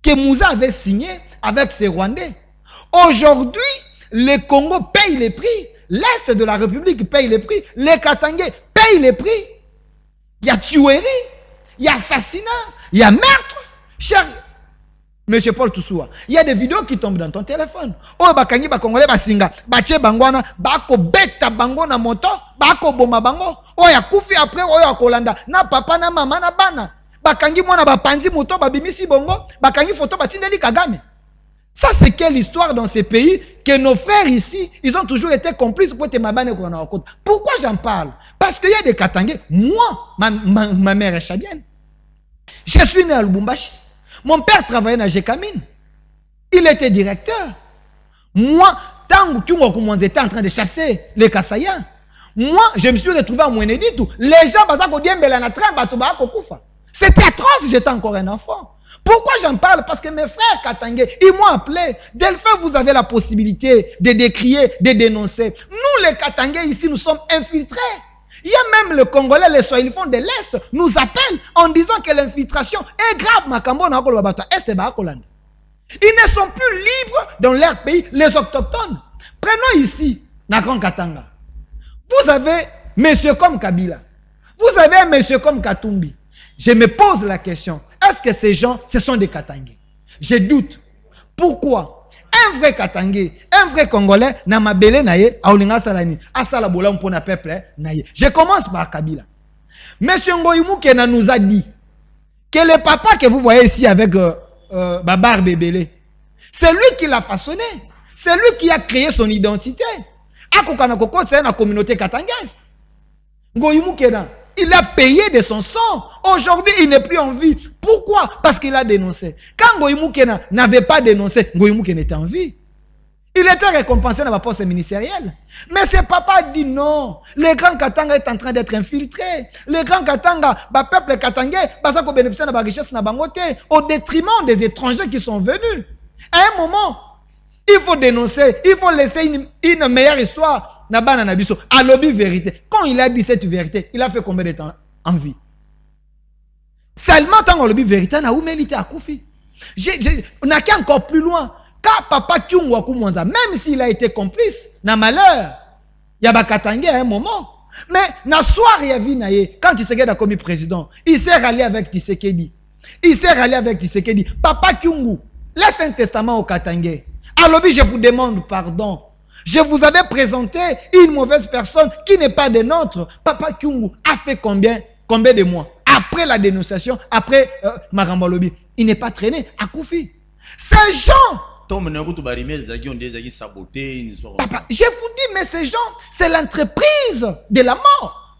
que Moussa avait signés avec ces Rwandais? Aujourd'hui, le Congo paye les prix. L'Est de la République paye les prix. Les Katangais payent les prix. Il y a tuerie, il y a assassinat, il y a meurtre. Cher Monsieur Paul Toussoua, il y a des vidéos qui tombent dans ton téléphone. Oh, bakangi ba Congolais ba singa, bache bangwana, bako beta bango na moto, bako boma bango. Oh, ya kufi après, oh, ya kolanda. Na papa, na mama, na bana. Bakangi mwana ba panzi moto, ba bimisi bongo, bakangi photo ba tindeli Kagame. Ça, c'est quelle histoire dans ces pays que nos frères ici, ils ont toujours été complices pour te mabane qu'on a en compte. Pourquoi j'en parle? Parce qu'il y a des Katangais. Moi, ma mère est chabienne. Je suis né à Lubumbashi. Mon père travaillait dans Jekamine. Il était directeur. Moi, tant que j'étais en train de chasser les Kassayens, moi, je me suis retrouvé à Moueneditou. Les gens, c'était atroce, j'étais encore un enfant. Pourquoi j'en parle? Parce que mes frères Katangais, ils m'ont appelé. Delphin, vous avez la possibilité de décrier, de dénoncer. Nous, les Katangais, ici, nous sommes infiltrés. Il y a même le Congolais, les Soilifons de l'Est, nous appellent en disant que l'infiltration est grave. Ils ne sont plus libres dans leur pays, les autochtones. Prenons ici, Nakon Katanga. Vous avez monsieur comme Kabila. Vous avez un monsieur comme Katumbi. Je me pose la question, est-ce que ces gens, ce sont des Katangais? Je doute. Pourquoi? Un vrai Katangais, un vrai Congolais, n'a ma belé naye, aoulinga salani, asala bola mpona peuple naye. Je commence par Kabila. Monsieur Ngoyimou Kena nous a dit que le papa que vous voyez ici avec Babar Bébélé, c'est lui qui l'a façonné. C'est lui qui a créé son identité. Akokanakoko, c'est la communauté katangaise. Ngoyimou Kena, il a payé de son sang. Aujourd'hui, il n'est plus en vie. Pourquoi? Parce qu'il a dénoncé. Quand Ngoyimou Kena n'avait pas dénoncé, Ngoyimou Kena était en vie. Il était récompensé dans la poste ministérielle. Mais ce papa dit non. Le grand Katanga est en train d'être infiltré. Le grand Katanga, le peuple katangais, bénéficie de la richesse au détriment des étrangers qui sont venus. À un moment, il faut dénoncer, il faut laisser une meilleure histoire. Nabana Nabiso, à lobby vérité. Quand il a dit cette vérité, il a fait combien de temps en vie? Seulement tant qu'on lobby vérité, on a humilité à Koufi. On a qu'à encore plus loin. Car papa Kyungwa Koumonza, même s'il a été complice, n'a malheur, il y a Bakatangé à un moment. Mais, na soir, il y a vu, quand Tshisekedi a commis président, il s'est rallié avec Tshisekedi. Il s'est rallié avec Tshisekedi. Papa Kyungu, laisse un testament au Katangé. Alors, je vous demande pardon. Je vous avais présenté une mauvaise personne qui n'est pas des nôtres. Papa Kyungu a fait combien de mois? Après la dénonciation, après Marambalobi, il n'est pas traîné à Koufi. Ces gens... Papa, je vous dis, mais ces gens, c'est l'entreprise de la mort.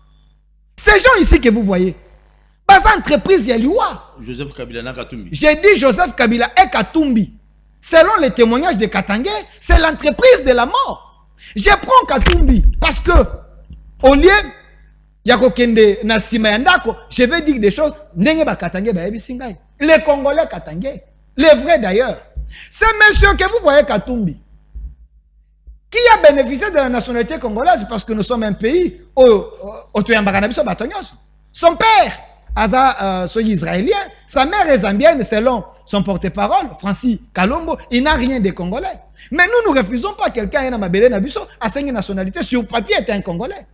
Ces gens ici que vous voyez, pas entreprise Yaliwa. Joseph Kabila na Katumbi. J'ai dit Joseph Kabila et Katumbi. Selon les témoignages de Katangé, c'est l'entreprise de la mort. Je prends Katumbi parce que, au lieu, je vais dire des choses. Les Congolais Katangé, les vrais d'ailleurs. C'est monsieur que vous voyez Katumbi, qui a bénéficié de la nationalité congolaise parce que nous sommes un pays où son père, soit israélien, sa mère est zambienne selon son porte-parole, Francis Kalombo, il n'a rien de congolais. Mais nous ne refusons pas quelqu'un qui a une nationalité, sur papier était un Congolais.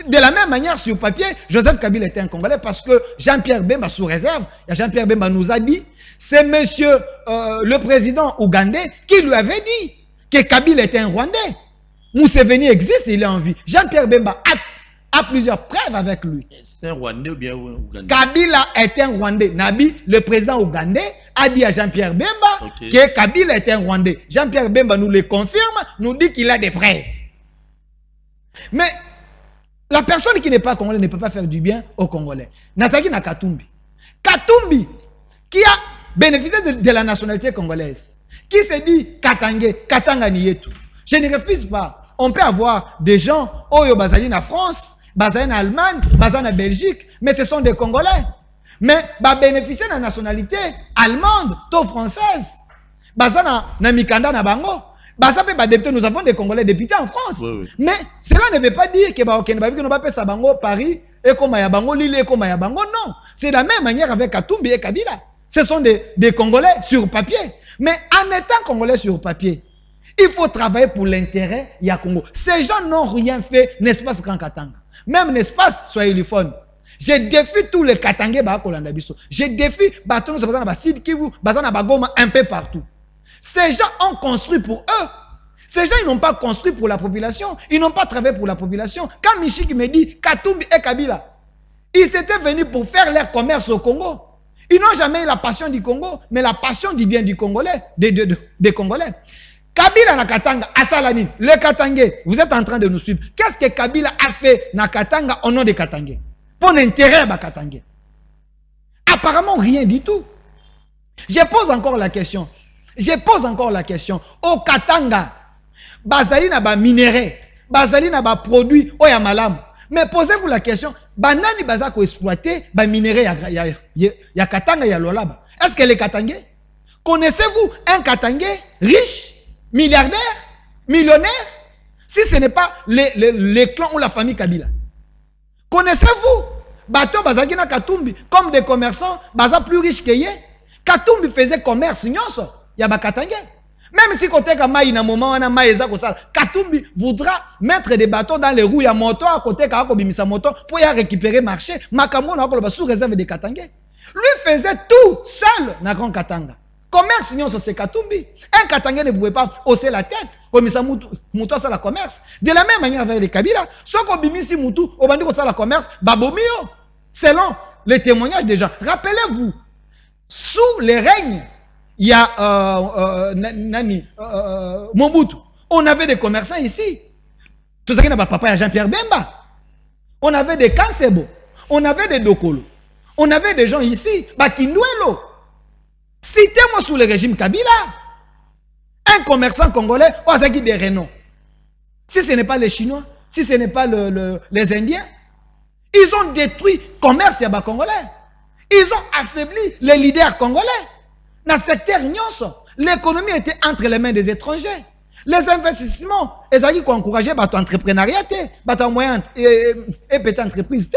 De la même manière, sur papier, Joseph Kabila était un Congolais parce que Jean-Pierre Bemba, sous réserve, Jean-Pierre Bemba nous a dit, c'est monsieur le président ougandais qui lui avait dit que Kabila était un Rwandais. Museveni existe, il est en vie. Jean-Pierre Bemba a plusieurs preuves avec lui. C'est un Rwandais ou bien Ougandais? Kabila est un Rwandais. Nabi, le président ougandais, a dit à Jean-Pierre Bemba que Kabila est un Rwandais. Jean-Pierre Bemba nous le confirme, nous dit qu'il a des preuves. Mais la personne qui n'est pas congolais ne peut pas faire du bien aux Congolais. Nasaki na Katumbi. Katumbi, qui a bénéficié de la nationalité congolaise, qui se dit Katangé, Katanga Nietu. Je ne refuse pas. On peut avoir des gens, Oyo Bazali en France, Bazali en Allemagne, Bazali en Belgique, mais ce sont des Congolais. Mais bénéficier de la nationalité allemande, ou française, Bazali en Mikanda na Bango. Nous avons des Congolais députés en France. Oui, oui. Mais cela ne veut pas dire que nous avons Paris et comme Bango, Lille et comme Bango. Non. C'est de la même manière avec Katumbi et Kabila. Ce sont des Congolais sur papier. Mais en étant Congolais sur papier, il faut travailler pour l'intérêt du Congo. Ces gens n'ont rien fait, n'est-ce Grand Katanga. Même n'est-ce soyez uniforme. Je défie tous les Katangais. Je défie un peu partout. Ces gens ont construit pour eux. Ces gens, ils n'ont pas construit pour la population. Ils n'ont pas travaillé pour la population. Quand Michik me dit Katumbi et Kabila, ils étaient venus pour faire leur commerce au Congo. Ils n'ont jamais eu la passion du Congo, mais la passion du bien du Congolais, des Congolais. Kabila na Katanga, Asalani, les Katangais, vous êtes en train de nous suivre. Qu'est-ce que Kabila a fait na Katanga au nom des Katangais? Pour l'intérêt des Katangais. Apparemment, rien du tout. Je pose encore la question. Au Katanga, Bazali na ba minerai, Bazali na ba produit, oya malam. Mais posez-vous la question, banani bazako exploiter ba minerai ya Katanga ya Lolaba. Est-ce que les Katangais? Connaissez-vous un Katangais riche, milliardaire, millionnaire? Si ce n'est pas les clans ou la famille Kabila. Connaissez-vous Bato Bazaki na Katumbi comme des commerçants, Baza plus riches que yé? Katumbi faisait commerce, nyonso. Yaba Katangé. Même si côté Kamaï na moment na maïza kosala, Katumbi voudra mettre des bâtons dans les roues ya moto à côté Kako bimisa moto pour y récupérer marché. Makambo na ko sous réserve de Katangé. Lui faisait tout seul na Grand Katanga. Commerce nyonso c'est Katumbi. Un Katangé ne pouvait pas hausser la tête comme ça muto ça la commerce. De la même manière avec les Kabila, ceux qui bimisi mutu au bandi ko ça la commerce, babomio. Selon les témoignages des gens. Rappelez-vous, sous les règnes il y a Mobutu. On avait des commerçants ici. Tout ça qui n'a pas papa, il y a Jean-Pierre Bemba. On avait des Kansebo. On avait des Dokolo. On avait des gens ici. Bakindouelo. Citez-moi sous le régime Kabila. Un commerçant congolais, oh, ça qui des renom. Si ce n'est pas les Chinois, si ce n'est pas les Indiens, ils ont détruit le commerce congolais. Ils ont affaibli les leaders congolais. Dans le secteur nyonso, l'économie était entre les mains des étrangers. Les investissements, ils ont encouragé l'entrepreneuriat, les moyens et petites entreprises.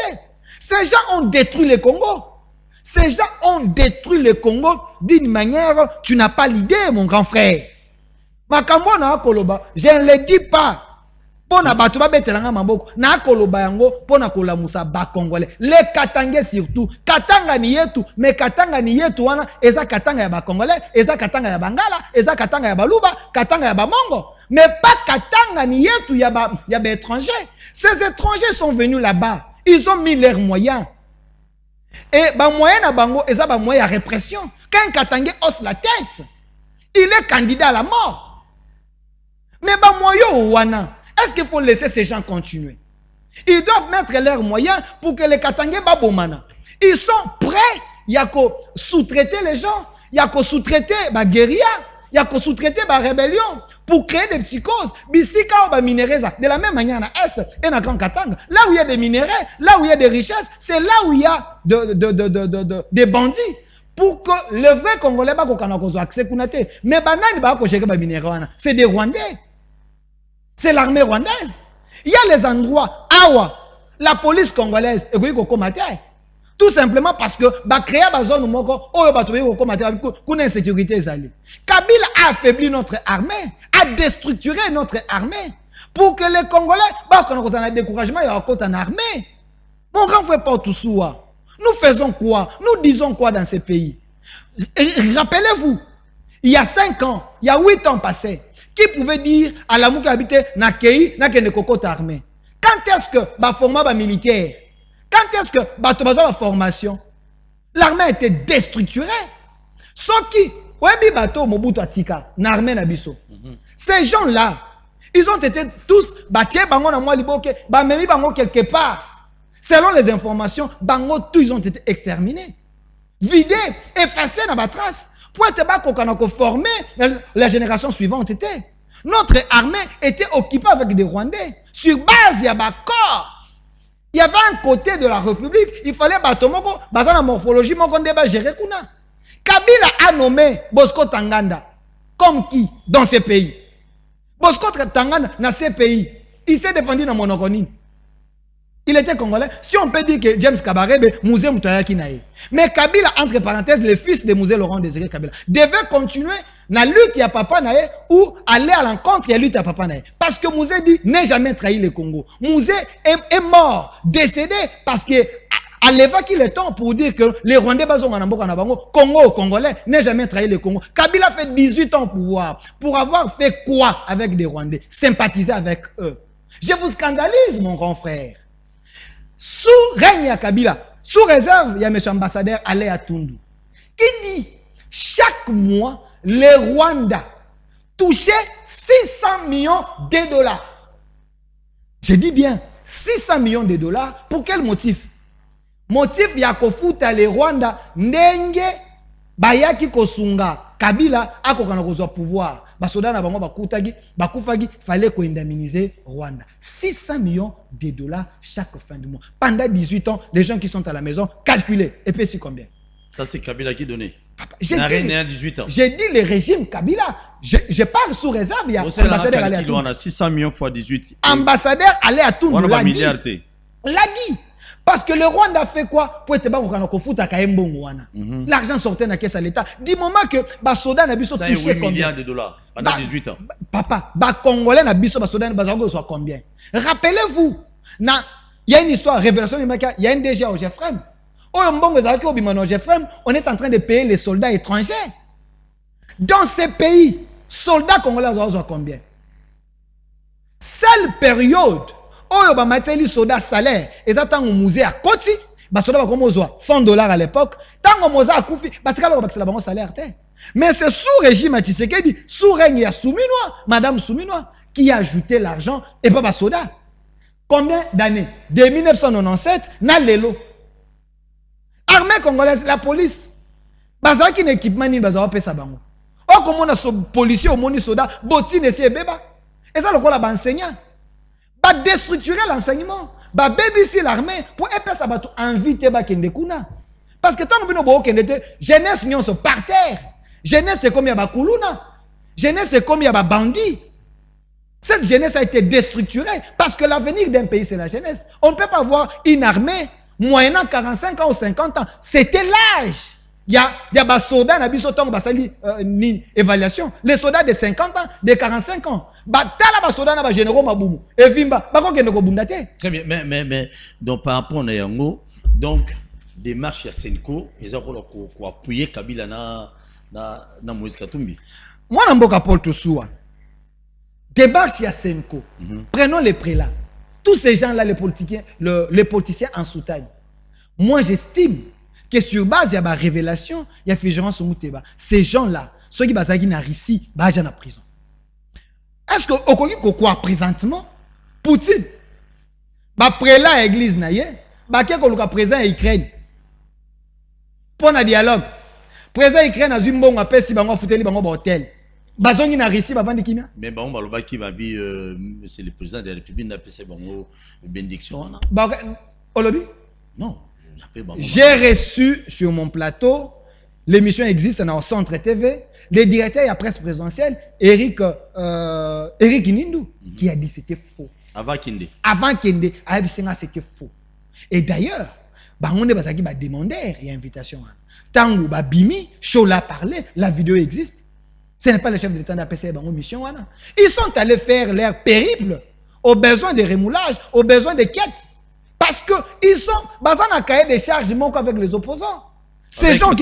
Ces gens ont détruit le Congo. Ces gens ont détruit le Congo d'une manière, tu n'as pas l'idée, mon grand frère. Je ne le dis pas. Pona bato ba betelanga maboko na koloba yango pona kolamusa ba congolais les Katangais surtout Katanga ni yetu mais Katanga ni yetu wana eza Katanga ya ba congolais eza Katanga ya bangala eza Katanga ya baluba Katanga ya bamongo mais pas Katanga ni yetu ya ba étrangers. Ces étrangers sont venus là-bas, ils ont mis leurs moyens et ba moyen na bango eza ba moyen ya répression. Quand un Katangais hausse la tête, il est candidat à la mort. Mais ba moyo wana, est-ce qu'il faut laisser ces gens continuer? Ils doivent mettre leurs moyens pour que les Katangais babomana. Ils sont prêts. Il y a qu'à sous-traiter les gens. Il y a qu'à sous-traiter la guérilla. Il y a qu'à sous-traiter la rébellion pour créer des psychoses. Bisika ou minéraux. De la même manière, à Est et à Grand Katanga, là où il y a des minéraux, là où il y a des richesses, c'est là où il y a des bandits. Pour que le vrai Congolais ne accès kunate. Mais c'est des Rwandais. C'est l'armée rwandaise. Il y a les endroits où la police congolaise est tout simplement parce que créer une zone où il y a insécurité. Kabila a affaibli notre armée, a déstructuré notre armée pour que les Congolais aient un découragement et en armée. Mon grand frère Portoussoua, nous faisons quoi? Nous disons quoi dans ces pays? Rappelez-vous, il y a 5 ans, il y a 8 ans passés, qui pouvait dire à l'amour qui habitait na Kei, na Kene Kokot armée? Quand est-ce que la formation militaire, quand est-ce que la formation, l'armée a été déstructurée? Sauf qui, Webi Bato Mobutu Atika, l'armée Nabiso. Ces gens-là, ils ont été tous bâtis, bango na moi liboke, bamemi bango quelque part. Selon les informations, bango tous ils ont été exterminés, vidés, effacés dans la trace. Pour être formé, la génération suivante était. Notre armée était occupée avec des Rwandais. Sur base, il y avait un corps. Il y avait un côté de la République. Il fallait batomoko, basé la morphologie, mon débat gérer kuna. Kabila a nommé Bosco Tanganda. Comme qui dans ces pays? Bosco Tanganda dans ces pays, il s'est défendu dans Monokonine. Il était congolais. Si on peut dire que James Kabarebe, Mouzé Moutayaki Naé. Mais Kabila, entre parenthèses, le fils de Mouzé Laurent Désiré Kabila, devait continuer la lutte à Papa Naé ou aller à l'encontre de la lutte à Papa Naé. Parce que Mouzé dit, n'est jamais trahi le Congo. Mouzé est mort, décédé, parce que à l'époque, il est temps pour dire que les Rwandais, Congo, Congolais, n'est jamais trahi le Congo. Kabila fait 18 ans au pouvoir. Pour avoir fait quoi avec des Rwandais? Sympathiser avec eux. Je vous scandalise, mon grand frère. Sous règne à Kabila, sous réserve, il y a M. ambassadeur Alé Tundu, qui dit chaque mois, les Rwandais touchaient 600 millions de dollars. Je dis bien 600 millions de dollars. Pour quel motif? Motif, il y a qu'au les Rwandais, Ndenge, Bayaki Kosunga, Kabila, a qu'au pouvoir. Basoda na bango bakutagi bakufagi fallait qu'on indemniser Rwanda 600 millions de dollars chaque fin du mois pendant 18 ans. Les gens qui sont à la maison calculez et puis c'est combien? Ça c'est Kabila qui donnait. J'ai dit 18 ans. J'ai dit le régime Kabila. Je parle sous réserve. Il y a ambassadeur Alé Tundu. 600 millions fois 18. Ambassadeur Alé Tundu l'a dit. L'a dit. Parce que le Rwanda a fait quoi? Pour être l'argent sortait dans la caisse à l'État. Du moment que Basoda n'a pas touché 8 milliards de dollars pendant 18 ans. Papa, Congolais n'a pas Basoda n'a soit combien? Rappelez-vous, il y a une histoire, révélation du Maka, il y a un DG au Jeffrem. On est en train de payer les soldats étrangers. Dans ces pays, soldats congolais soit combien? Seule période. Oyo ba mateli soda salaire eza tango musée à Koti ba soda ba komo zo $100 à l'époque tango moza akufi ba tikala ba bakisela bango salaire te. Mais c'est sous régime à Tshisekedi, sous règne ya Souminois, madame Souminois qui a ajouté l'argent et pas ba soda. Combien d'années? De 1997 na lelo. Armée congolaise, la police bazaki na équipement ni bazawa pesa bango. O komo na so policier au moni soda botine esi beba. Et ça le ko la ba enseignant. Va déstructurer l'enseignement, va babysitter l'armée pour épaisser à inviter Bakende Kuna. Parce que tant que nous avons jeunesse par terre, Jeunesse, c'est comme il y a Bakuluna. Jeunesse, c'est comme il y a bandit. Cette jeunesse a été déstructurée parce que l'avenir d'un pays, c'est la jeunesse. On ne peut pas avoir une armée moyennant 45 ans ou 50 ans. C'était l'âge. Il y a des soldats qui ont une évaluation. Les soldats de 50 ans, de 45 ans. Les soldats qui ont généraux Maboumou. Et Vimba, très bien, mais donc par rapport à Yango, donc démarche à Senko, ils ont appuyé Kabila na Moïse Katumbi. Moi, je suis Paul Toussoua. Démarche à Senko. Prenons les prélats. Tous ces gens-là, les politiciens en soutane. Moi, j'estime que sur base de la révélation, il y a Fégérance Mouteba. Ces gens-là, ceux qui sont en Russie, ils sont en prison. Est-ce qu'on croit présentement Poutine, prélat à l'église, qu'on présent à Ukraine pour un dialogue. Présent à Ukraine, il y a un peu de hôtel. Bazongi na Russie bavandi kimia. Mais bon baloba qui va bi c'est le président de la République n'a pas fait bango bénédiction. Olobi? Non. J'ai reçu sur mon plateau, l'émission existe dans le centre TV, le directeur de la presse présidentielle, Eric Nindou, qui a dit que c'était faux. Avant Kende. Avant Kende, c'était faux. Et d'ailleurs, on a demandé une invitation. Tango Bimi, Chola parlait, la vidéo existe. Ce n'est pas le chef de l'État d'APC dans mission. Ils sont allés faire leur périple aux besoins de remoulage, aux besoins de quêtes. Parce qu'ils sont dans un cahier de charges avec les opposants. Ces gens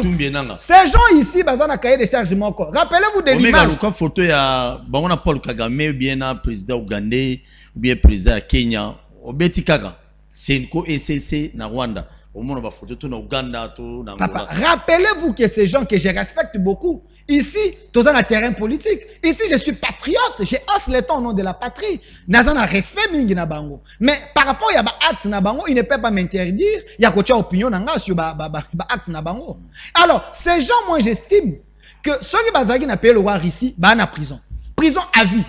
ici, dans un cahier de charges. Rappelez-vous de l'image. Quand photo il y a Paul Kagame, ou bien un président ougandais, ou bien président Kenya, au Betikaga, c'est une co-SCC na Rwanda. Au moins, on va photo tout na Ouganda, tout na Angola. Rappelez-vous que ces gens que je respecte beaucoup, ici, dans un terrain politique, ici, je suis patriote, je hausse le ton au nom de la patrie. Nazan a respect mingi na bango. Mais par rapport à l'acte na bango, il ne peut pas m'interdire. Il y a une opinion sur l'acte na bango. Alors, ces gens, moi, j'estime que ceux qui bazagi n'a payé le roi ici, bah en prison. Prison à vie.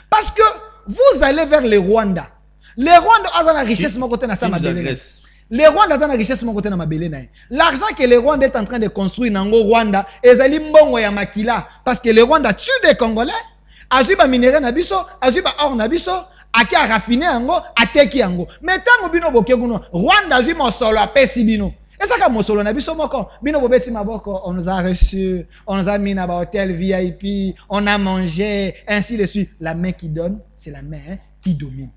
Parce que vous allez vers les Rwanda. Les Rwanda ont la richesse, mon côté, na sa mabele. Les Rwandais ont la richesse mon côté na mabele. L'argent que les Rwandais sont en train de construire dans le Rwanda, ils allaient mbongo ya makila parce que les Rwandais tuent des Congolais. Azuba minéraux na biso, azuba or na biso, aki a raffiné ango, ateki ango. Mais tant bino bokeguno, Rwanda azuba solo apesi bino. Et ça comme solo na biso moko, bino bobeti maboko, on nous a reçus, on nous a mis dans un hôtel VIP, on a mangé, ainsi de suite. La main qui donne, c'est la main qui domine.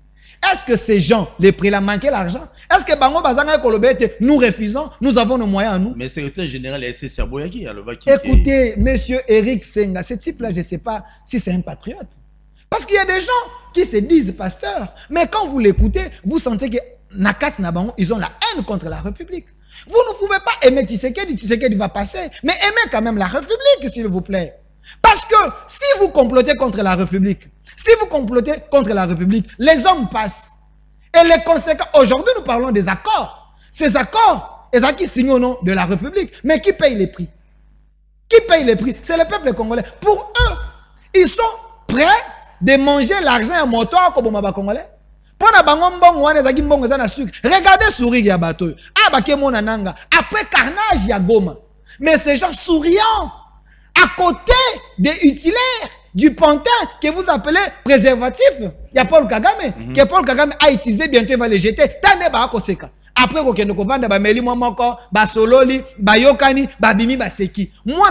Est-ce que ces gens, les prélats, manquaient l'argent? Est-ce que Bango Bazanga Kolobete, nous refusons, nous avons nos moyens à nous? Mais le secrétaire général est SC Serboyaki. Écoutez, monsieur Eric Senga, ce type-là, je ne sais pas si c'est un patriote. Parce qu'il y a des gens qui se disent pasteurs, mais quand vous l'écoutez, vous sentez que Nakat Nabango, ils ont la haine contre la République. Vous ne pouvez pas aimer Tshisekedi va passer, mais aimez quand même la République, s'il vous plaît. Parce que si vous complotez contre la République, si vous complotez contre la République, les hommes passent. Et les conséquences, aujourd'hui nous parlons des accords. Ces accords, ils ont qui signent au nom de la République. Mais qui paye les prix? Qui paye les prix? C'est le peuple congolais. Pour eux, ils sont prêts de manger l'argent à moteur comme les Congolais. Regardez sourire ya bateau. Après carnage ya Goma. Mais ces gens souriants, à côté des utilaires, du pantin que vous appelez préservatif, il y a Paul Kagame, que Paul Kagame a utilisé, bientôt il va les jeter. Après, moi,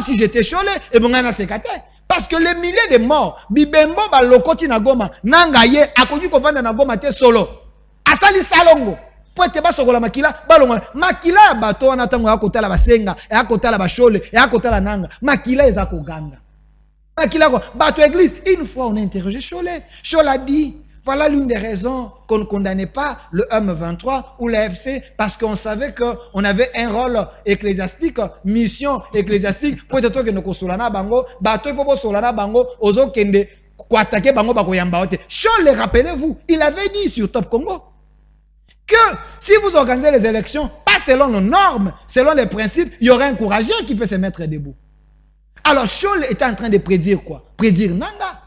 si j'étais cholé, et bon, parce que les milliers de morts, Bibembo, Lokoti Nagoma, Nangaye, a connu qu'on vende Nagoma solo. Asali Salongo. Pour te baso la makila, balonga. Makila, bato, on attend à côté la basenga, et à côté la bachole, et à côté la nanga. Makila est à Koganda. Makila, bato église. Une fois, on a interrogé Cholet. Cholet a dit, voilà l'une des raisons qu'on ne condamnait pas le M23 ou l'AFC, parce qu'on savait qu'on avait un rôle ecclésiastique, mission ecclésiastique, pour être que nous solana bango, bato, il faut pas solana bango, ozo kende, quoi attaquer bango, bako yambaote. Cholet, rappelez-vous, il avait dit sur Top Congo, que si vous organisez les élections, pas selon nos normes, selon les principes, il y aura un courageux qui peut se mettre debout. Alors, Cholet était en train de prédire quoi? Prédire Nanga.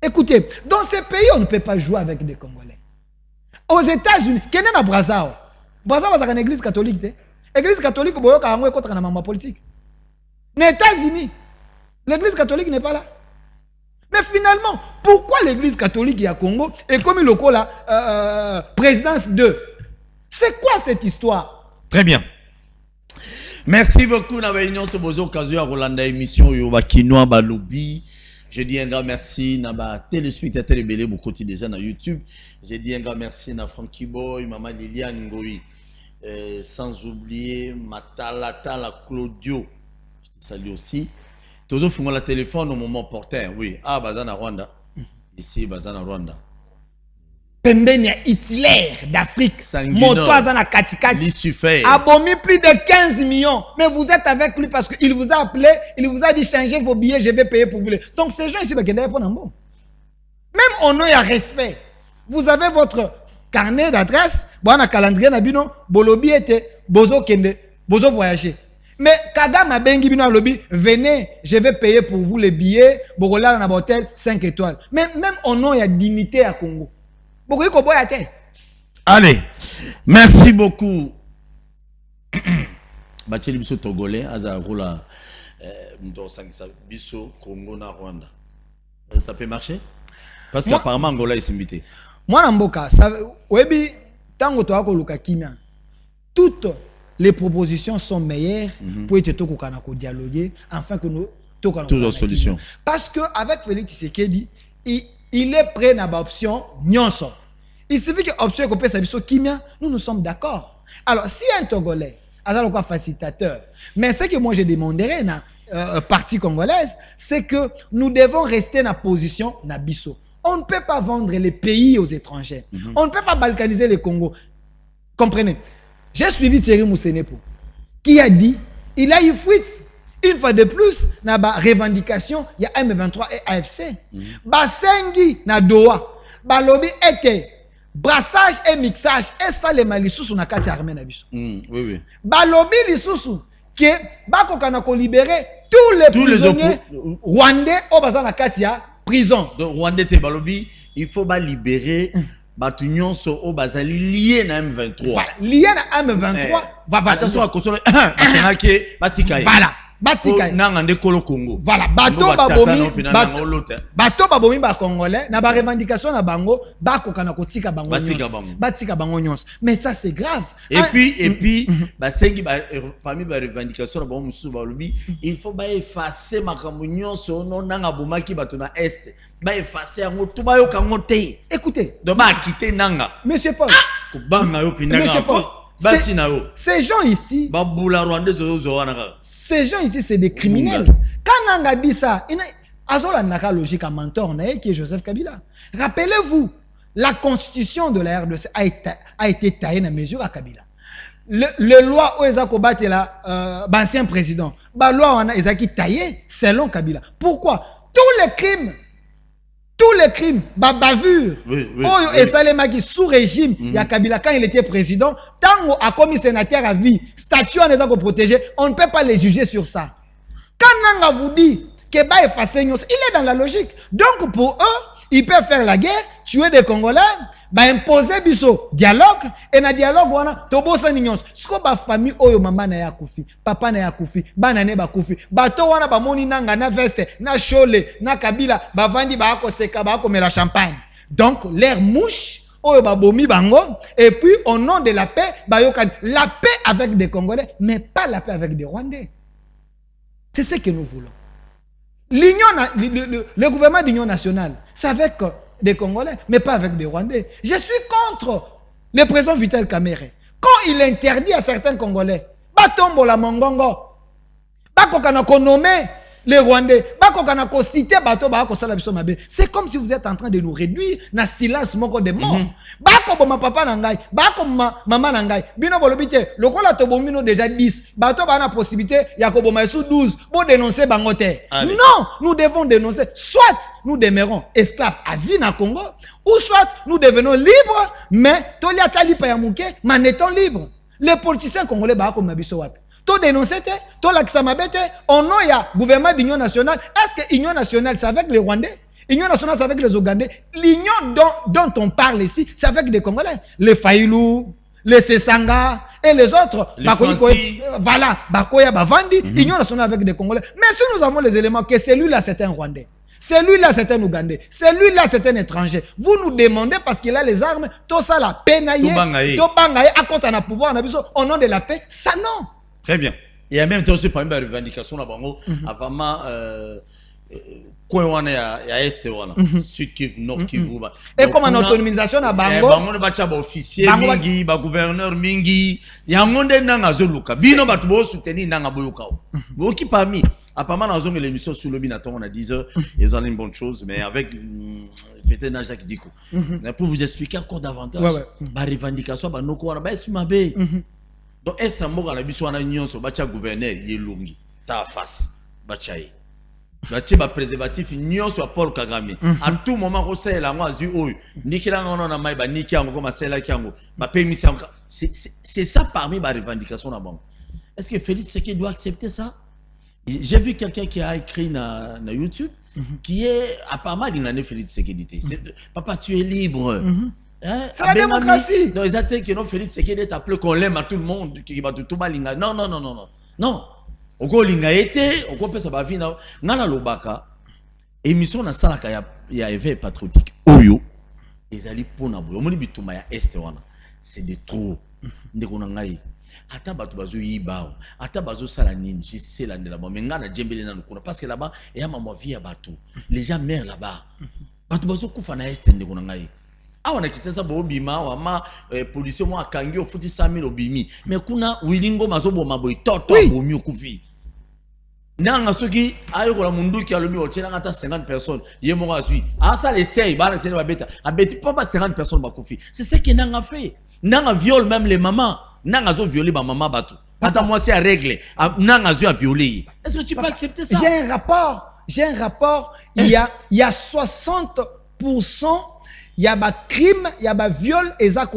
Écoutez, dans ces pays, on ne peut pas jouer avec des Congolais. Aux États-Unis, quel est Brazzaville? Brazzaville, c'est une église catholique. L'église catholique, c'est une politique. Les États-Unis, L'église catholique n'est pas là. Mais finalement, pourquoi l'église catholique à Congo est comme le coup là, présidence 2? C'est quoi cette histoire? Très bien. Merci beaucoup. Nous avons ce besoin occasion à Rolanda émission Yoba Kinoa Balobi. Je dis un grand merci à nos téléspectateurs et belé beaucoup déjà sur YouTube. Je dis un grand merci à Frankie Boy, Maman Liliane Ngoyi. Sans oublier Matala Claudio. Je te salue aussi. Toujours fumons le téléphone au moment opportun. Oui. Ah, Bazana Rwanda. Ici, Bazana Rwanda. Pembenia Hitler d'Afrique. Moto Azana Katikati. Abomi plus de 15 millions. Mais vous êtes avec lui parce qu'il vous a appelé, il vous a dit changez vos billets, je vais payer pour vous. Donc ces gens ici, même au nom et à respect. Vous avez votre carnet d'adresse, bon, un calendrier, nabino, bolobi était, bozo kende, bozo voyager. Mais Kagame a bengi bino lobby, venez, je vais payer pour vous les billets, Borola dans hôtel 5 étoiles. Mais même au nom, il y a dignité à Congo. Allez, merci beaucoup. Bacheli biso togolais, Azaroula, biso Congo na Rwanda. Ça peut marcher? Parce qu'apparemment Angola est invité. Moi, Namboka, webi, tango to ako luka kimia. Toutes les propositions sont meilleures pour être dialoguer afin que nous toutes les solutions. Parce que avec Félix Tshisekedi, il est prêt à l'option nyonso. Il suffit que l'option qu'on peut s'habiller kimia, nous sommes d'accord. Alors si un Togolais, un facilitateur, mais ce que moi je demanderais à partie congolaise, c'est que nous devons rester dans la position Nabiso. On ne peut pas vendre les pays aux étrangers. On ne peut pas balkaniser le Congo. Comprenez? J'ai suivi Thierry Moussenepo, qui a dit, il a eu fuite. Une fois de plus, dans la revendication, il y a M23 et AFC. Basengi na Doha, balobi était brassage et mixage. Et ça, les malisusu na kati armée na biso. Oui, oui. Balobi lisusu, que bako kanako libérer tous les prisonniers rwandais au bazar na kati ya prison. Donc Rwandais te balobi, il faut ba libérer Batunion so au bazali lié na M23. Voilà, lié na M23. Attention à console. Voilà. Batika nangande kolo Congo. Voilà, bato babomi ba congolais na ba revendication na bango bako kana kotika bango. Batika bango nyonso. Mais ça c'est grave. Et puis ba sengi ba parmi ba revendication na bango mususu ba lobi, il faut ba effacer makambo nyonso no nanga bomaki bato na est. Ba effacer ngo to ba yo kango te. Écoutez, do ba quitter nanga. Monsieur Paul. Ko banga yo pinanga. Monsieur Paul. Ces gens ici, c'est des criminels. Quand on a dit ça, il y a une logique à mentor qui est Joseph Kabila. Rappelez-vous, la constitution de la RDC a été taillée dans la mesure à Kabila. Le loi où ils ont combattu l'ancien président, la loi où ils ont taillé selon Kabila. Pourquoi? Tous les crimes, bavure, et Salemaki sous régime, il y a Kabila quand il était président, tant a commis sénateur à vie, statut en les a protégés, on ne peut pas les juger sur ça. Quand Nanga vous dit que bah effacer, il est dans la logique. Donc pour eux, ils peuvent faire la guerre, tuer des Congolais, bah imposer biso dialogue, et na dialogue wana tobo sa ninyons. Siko ba famille oyo mama na ya kufi, papa na ya kufi, banane ba kufi, bato wana ba moni nanga na veste, na chole, na Kabila, ba vandi ba ako seka ba ako mela champagne. Donc l'air mouche oyo ba bomi bango, et puis au nom de la paix, ba yokan la paix avec des Congolais, mais pas la paix avec des Rwandais. C'est ce que nous voulons. Le gouvernement d'union nationale, c'est avec des Congolais, mais pas avec des Rwandais. Je suis contre le président Vital Kamerhe. Quand il interdit à certains Congolais, Batombo la Mongongo, Bakokana nommé les Rwandais, Bakokana cité Bato Bako Salabiso Mabe. C'est comme si vous êtes en train de nous réduire dans silence moko de mort. Bako ma papa nangai, Bako maman nangai, Bino Bolobite, le Kola Tobomino déjà 10, Bato Bana possibilité, Yakobo Maïsou 12, pour dénoncer Bangote. Non, nous devons dénoncer. Soit nous demeurons esclaves à vie dans Congo, ou soit nous devenons libres, mais Tolia Tali Payamouke, manétons libres. Les politiciens congolais, Bako Mabiso Wapi. To dénoncer, to l'axamabete, on a un gouvernement d'union nationale. Est-ce que l'union nationale, c'est avec les Rwandais? L'union nationale, c'est avec les Ougandais. L'union dont on parle ici, c'est avec des Congolais. Les Faïlou, les Sesanga et les autres, les voilà, Bakoya Bavandi, Union nationale avec des Congolais. Mais si nous avons les éléments que celui-là c'est un Rwandais, celui-là c'est un Ougandais, celui-là c'est un étranger, vous nous demandez parce qu'il a les armes, tout ça la peine à compte en pouvoir, au nom de la paix, ça non. Très bien. Et en même temps, c'est pas une revendication là-bas, apparemment, quoi on est à Est, Sud Kivu, Nord Kivu. Et comme en autonomisation à Bango, Bango ne officier, Mingi, gouverneur Mingi, il y a un monde dans Zoluka. Bino Batubo soutenir dans Boyoka. Vous qui parmi, apparemment dans l'émission sur le Binaton, on a 10 heures, ils ont une bonne chose, mais avec peut-être un Jacques Diko. Pour vous expliquer encore davantage, la revendication, nous quoi, bah c'est ma baie. Donc est-ce que à la biso on a union sur bacha gouverneur Yelungi, ta face, bachaye. Baché ba préservatif union sur Paul Kagame. À tout moment on sait la moi zu oyo. Nikila on a mai ba niki yango comme celle qui yango. Ba permission c'est ça parmi les revendications là-bas. Est-ce que Félix Tshisekedi doit accepter ça? J'ai vu quelqu'un qui a écrit na YouTube qui est apparemment il en est Félix Tshisekedi. Papa tu es libre. C'est la démocratie. Donc ils attendent que non Félix Tshisekedi est appelé qu'on l'aime à tout le monde qui va tout balinga. Non non non non non. Non. Oko linga été, oko pesa ba vina ngana lobaka émission na salaka ya éveil patriotique oyo ezali pona boyo moni bituma ya est wana c'est de trop ndeko na ngai ata batu bazo yiba ata bazo sala nini c'est là ndela ba ngana djembele na lukuna parce que là-bas et ya maman vie ya batu les gens meurent là-bas batu bazo kufa na est ndeko na ngai awa na kitesa bo bima wa ma policier mo akangi o futi 100,000 obimi mais kuna wilingo mazobo maboy toto bomi okufi nanga soki ayo ko la munduki alomi o tena ngata 50 personnes yemo azui asa les sey bana tena ba beta abeti pas 50 personnes bakufi c'est ce que nanga fait nanga viole même les mamans nanga zo violer ba maman batu ata moi c'est à règle nanga zo a violer est-ce que tu peux accepter ça? J'ai un rapport il y a 60% il y a des crimes, il y a des viols et ça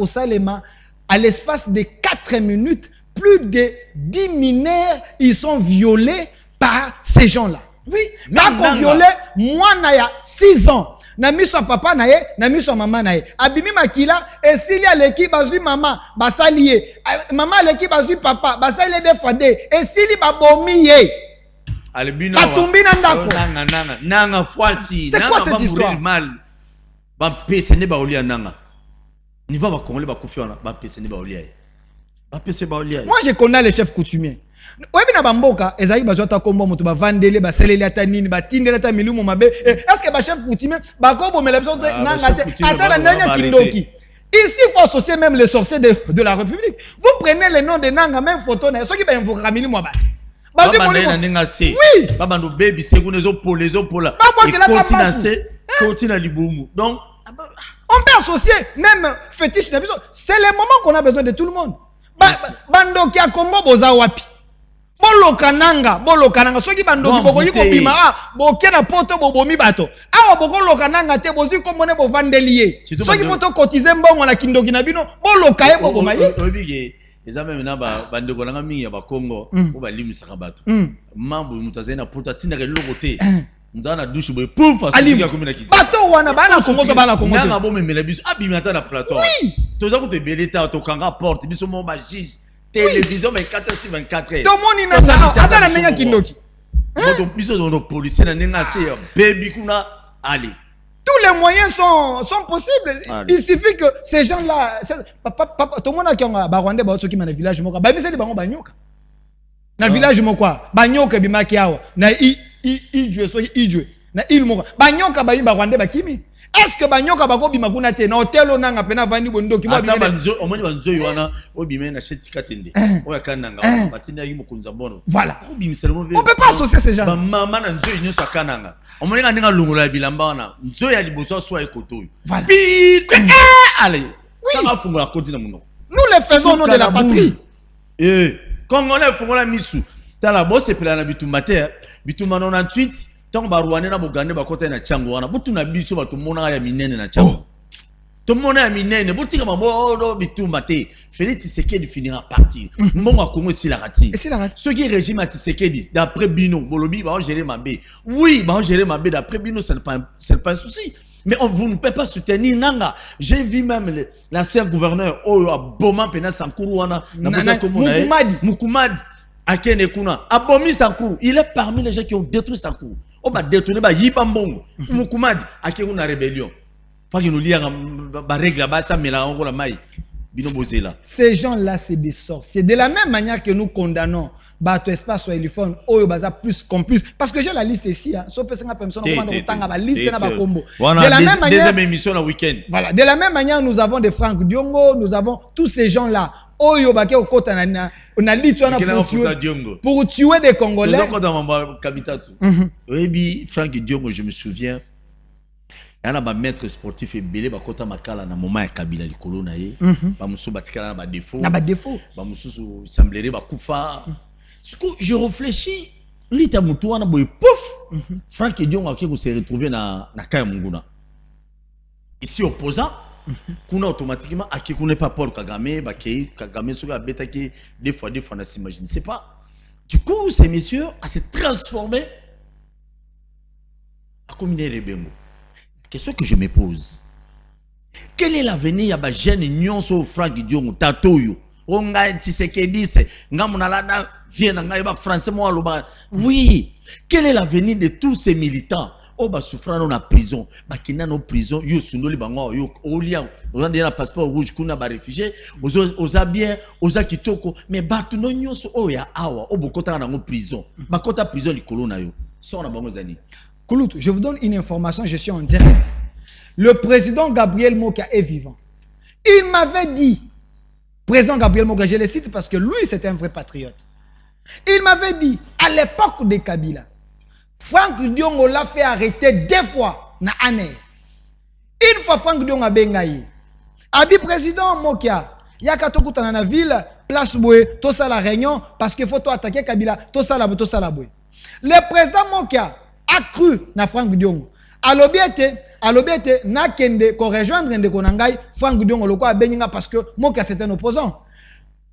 à l'espace de 4 minutes, plus de 10 mineurs ils sont violés par ces gens-là. Oui, mais quand violé, moi naya 6 ans. Na miso papa naye, na miso maman naye. Abimi makila et s'il y a l'équipe bazu maman, basalié. Maman l'équipe bazu papa, basalié des fois et s'il y a bomiye. Albino. Nanga foiti. C'est quoi cette histoire? Mal. Ba pesene ba olia nanga. Niveau ba congolais ba kufiona, ba pesene ba olia. Ba pesene ba olia. Moi je connais les chefs coutumiers. Oyebi na bamboka ezali bazwa ta kombo moto ba vandele ba seleli ata nini ba tindela ta milumo mabe. Est-ce que ba chef coutumier ba ko bomela biso nanga te ata na ndanya kindoki. Ici il faut associer même les sorciers de la République. Vous prenez le nom de nanga même photo na ceux qui ba invoquer milimu ba. Oui. Baba no baby segune zo pola. Continue libumu. Donc, on peut associer même fétiche. C'est le moment qu'on a besoin de tout le monde. Bando qui a combo boza wapi. Bolo kananga. Soki bando ki boko yiko bima boke na poto bobomi bato. Awa boko lo kananga te bozi komone bo vandelier. Soki poto kotize mbongo na kindoki na bino bolo kaye bobo mayi. Obige. Les amis maintenant bando kolanga mingi ya ba Congo o ba limisa ka bato. Mambo mutazena poto tina ke lokote. Dans la douche, pouf, bateau wana bana Congo to bana Congo. Nanga bo memela biso abimata na plateau. Oui. Toza ko te beleta to kanga porte biso mo ba juge télévision 24h/24. To moni na sa ata na menga kindoki. Moto biso do policier na nenga se baby kuna allez. Tous les moyens sont possibles. Il suffit que ces gens-là papa to mona kyanga ba Rwanda ba soki na village moko ba miseli bango banyoka. Na village moko banyoka bimaki awa na Ijwe na ilmo banyoka ba yimba Rwanda bakimi. Est-ce que banyoka bako bima kuna te na hotel onanga pena vandi bondoki mo bima banzo omoni banzo ywana obime na chetika tende oya kananga batinda yimo kunza bono voilà on peut pas associer ces gens maman na nzo yinyo sakananga omoni nga ndinga lungola bilamba wana nzo ya liboso so ekoto voilà allez ça va fungola kontina muno nous les faisons au nom de la patrie congolais fungola misu tala bosse pela na bitumba te bitumba 98 tant barouane na bogande bakota na chango wana butu na biso batu mona ya minene na chango to mona ya minene butika mabodo bitumba te Félix Tshisekedi finira partir mbongo akongo sila rati ce qui régime à Tshisekedi d'après Bino bolobi ba gérer mabe oui ba gérer mabe d'après Bino c'est pas un souci Mais vous ne pouvez pas soutenir Nanga. J'ai vu même l'ancien gouverneur, Boma Pena Sankuru, Mukumadi, Akene Kuna, Abomi Sankuru. Il est parmi les gens qui ont détruit Sankuru. On va détourner Yibambongo, Mukumadi, Akene une rébellion. Pas que nous lions la règle là-bas, ça mélange la maille. Ces gens-là, c'est des sorciers. De la même manière que nous condamnons Bato Espace sur téléphone, Oyo Baza plus complice. Parce que j'ai la liste ici. Hein. De la même manière, deuxième émission le week-end. Voilà. De la même manière, nous avons des Franck Diongo, nous avons tous ces gens-là. Oyo Baké au côté on a dit pour tuer des Congolais. Oui, Franck Diongo, je me souviens. Il y a un maître sportif et belé bakota makala na moment ya Kabila likolo na ye ba musu batikala na ba défaut ba musu semblerait ba kufa. Je réfléchis lita mutu wana boy pouf Franck Diongo akiko se retrouver na Kaya Munguna ici opposant kuna automatiquement akiko n'est pas Paul Kagame ba Kagame so ga betaki des fois on s'imagine c'est pas du coup ces messieurs a se transformé à comme des rebelles. Question que je me pose. Quel est l'avenir de jeune union sur Franck Diongo Tatoyo? Oui. Quel est l'avenir de tous ces militants? Oh bah souffrant dans la prison, bah qui n'a nos prisons, yo sundoli bango, yo olia, on a déjà un passeport rouge qu'on a réfugié, aux abiens, aux akitoko, mais bah tout non nyonso oh ya awa, oh bokota na nos prison, bah kota prison li kolona yo, so na bango zani. Koulout, je vous donne une information, je suis en direct. Le président Gabriel Moka est vivant. Il m'avait dit, président Gabriel Moka, je le cite parce que lui, c'était un vrai patriote. Il m'avait dit, à l'époque de Kabila, Franck Diongo l'a fait arrêter 2 fois na année. Une fois Franck Diongo a bengaï. A dit président Moka, il y a katokuta na ville, place boué, tout ça la réunion, parce qu'il faut attaquer Kabila, tout ça la boué. Le président Moka a cru na Franck Diongo. Alobiete na kende ko rejoindre Ndeko Konangai Franck Diongo loko abeninga parce que Moka c'est un opposant.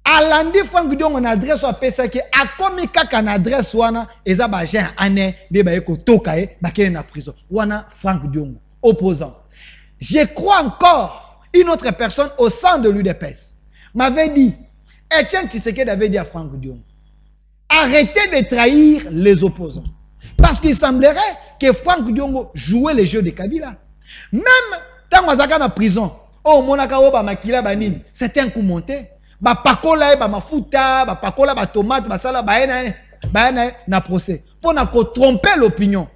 Alandi Franck Diongo na adresse wa pesa ke akomi kaka na adresse wana eza ba gen ane de ba eko toka e ba kene na prison. Wana Franck Diongo opposant. Je crois encore une autre personne au sein de l'UDPS m'avait dit Etienne Tshisekedi avait dit à Franck Diongo arrêtez de trahir les opposants. Parce qu'il semblerait que Franck Diongo jouait les jeux de Kabila. Même quand on est en prison, oh monaka oba makila banin, c'était un coup monté. Ba pakola ba mafuta, ba pakola ba tomate, ba sala ba na procès. Pour na tromper l'opinion.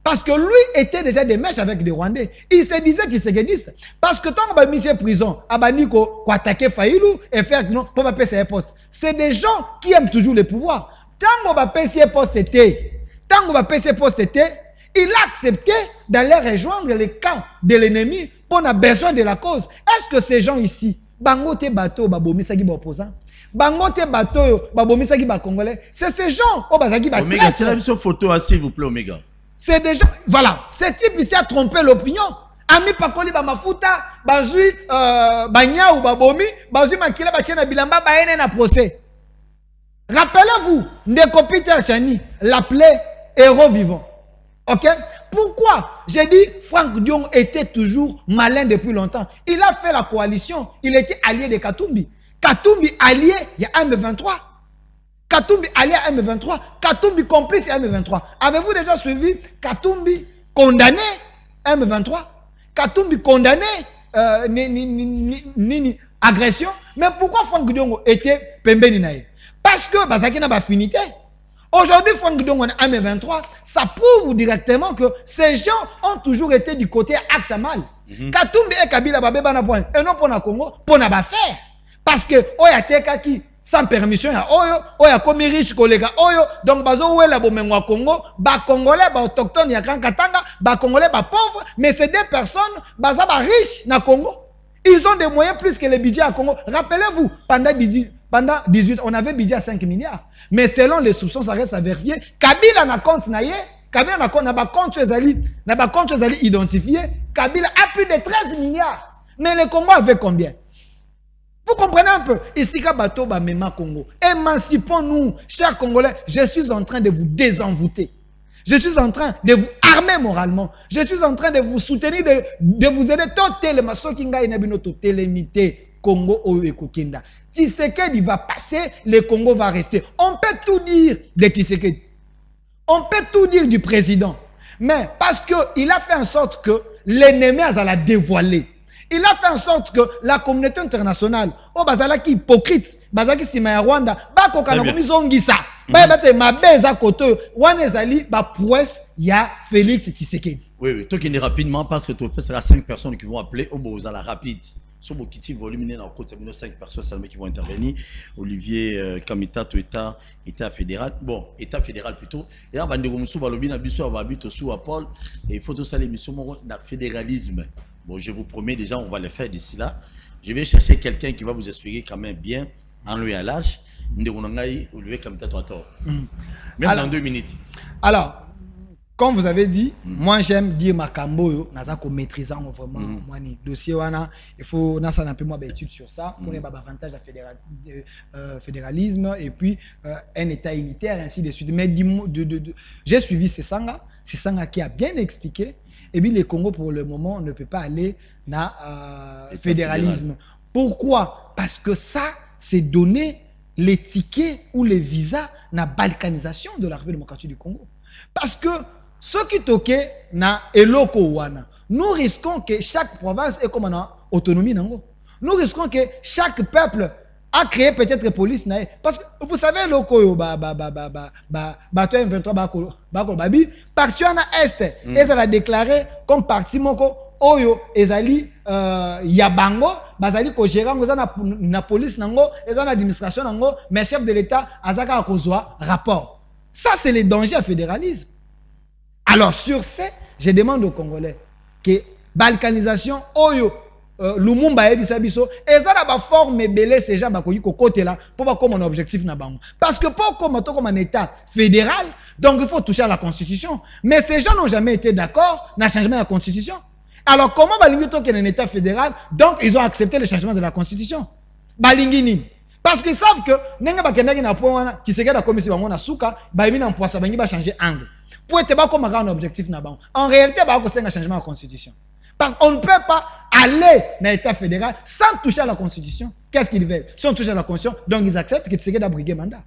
Parce que lui était déjà des mèches avec des Rwandais. Il se disait qu'il s'est parce que tant qu'on a mis en prison, abaniko ko attaquer Faïlou et faire non pour pas payer ses postes. C'est des gens qui aiment toujours le pouvoir. Tant qu'on va payer ses postes tant qu'on va payer ses postes, il a accepté d'aller rejoindre les camps de l'ennemi pour on a besoin de la cause. Est-ce que ces gens ici, bangote bateau, babomisaki ba opposant, bangote bateau, babomisaki ba congolais, c'est ces gens au bazaki ba Omega, tu as une photo s'il vous plaît Omega. C'est des gens, voilà, ce type ici a trompé l'opinion. Ami pakoli ba mafuta, bazui banya ou babomi, bazui makila ba tiena bilamba ba ene na procès. Rappelez-vous, Ndeko Peter Chani l'appelait héros vivant. Ok? Pourquoi? J'ai dit, Franck Diongo était toujours malin depuis longtemps. Il a fait la coalition. Il était allié de Katumbi. Katumbi allié, il y a M23. Katumbi allié à M23. Katumbi complice à M23. Avez-vous déjà suivi Katumbi condamné M23? Katumbi condamné agression. Mais pourquoi Franck Diongo était Pembeni Naye? Parce que Bazaki n'a pas finité. Aujourd'hui, Franck Diongo en M23, ça prouve directement que ces gens ont toujours été du côté Aksamal. Katumbi et Kabila Babé na point. Et non pour le Congo, pour na faire. Parce que Oya Tekaki, sans permission, Oya Komi riche collègue, Oyo, donc Bazo Ouela Bomengwa Congo, ba Congolais, ba autochtone, ya Grand Katanga, ba Congolais, ba pauvres, mais c'est des personnes, Baza ba riches na Congo. Ils ont des moyens plus que les budgets à Congo. Rappelez-vous, pendant 18, on avait budget à 5 milliards. Mais selon les soupçons, ça reste à vérifier. Kabila n'a compte naïe, Kabila n'a compte identifié. Kabila a plus de 13 milliards. Mais le Congo avait combien? Vous comprenez un peu? Ici, Kabato, Bamema Congo. Émancipons-nous, chers Congolais. Je suis en train de vous désenvoûter. Je suis en train de vous armer moralement. Je suis en train de vous soutenir, de vous aider. Totalement. Ce qui est notre télémité, Congo Oyo Kokinda. Tshisekedi va passer, le Congo va rester. On peut tout dire de Tshisekedi. On peut tout dire du président. Mais parce qu'il a fait en sorte que l'ennemi a la dévoilé. Il a fait en sorte que la communauté internationale, oh bazala qui hypocrite, bazala qui sima ya Rwanda, ba kokana komizongisa, ba bate mabeza koto, wana ezali ba prouesse ya Félix Tshisekedi. Oui, toi qui est rapidement parce que tu peux c'est 5 personnes qui vont appeler au Bozala rapide. Sur mon petit volume, il y a 5 personnes seulement qui vont intervenir. Olivier Kamita, État fédéral. Bon, État fédéral plutôt. Et là, on va habiter sous à Paul. Et il faut tout ça l'émission de fédéralisme. Bon, je vous promets déjà, on va le faire d'ici là. Je vais chercher quelqu'un qui va vous expliquer quand même bien, en lui à l'âge. Olivier Kamita, même dans 2 minutes. Alors, comme vous avez dit, moi j'aime dire Makambo, Nazako maîtrisant vraiment moi ni dossier wana, il faut na un peu moins d'études sur ça, pour les avantages à fédéralisme et puis un état unitaire ainsi de suite. Mais j'ai suivi Sesanga qui a bien expliqué et puis le Congo pour le moment ne peut pas aller dans fédéralisme. Pourquoi? Parce que ça c'est donner les tickets ou les visas na balkanisation de la République démocratique du Congo. Parce que ce qui toque na eloko wana, nous risquons que chaque province ait comme une autonomie nango. Nous risquons que chaque peuple a créé peut-être police nae. Parce que vous savez loko yo bato M23 babi parti na est et ça l'a déclaré comme parti moko oyo ezali yabango bazali ko gérer ngo na police nango ezana administration nango mais chef de l'état azaka kozwa rapport. Ça c'est le danger à fédéralisme. Alors sur ce, je demande aux Congolais que balkanisation oyo Lumumba ebisa biso ezala ba forme belé ces gens bakoyi ko côté là pour pas comme un objectif na bango. Parce que pour comme un état fédéral, donc il faut toucher à la constitution. Mais ces gens n'ont jamais été d'accord na changement de la constitution. Alors comment balingi to un état fédéral, donc ils ont accepté le changement de la constitution. Balingi nini? Parce qu'ils savent que nenga bakendaki na point wana Tshisekedi a commis bango na suka ba yimi na mpoasa bangi ba changer angle. Pour être pas comme un objectif na bango. En réalité ba ko senga changement de la constitution. Parce qu'on ne peut pas aller dans l'état fédéral sans toucher à la constitution. Qu'est-ce qu'ils veulent? Si on touche à la constitution, donc ils acceptent que Tshisekedi a brigué mandat.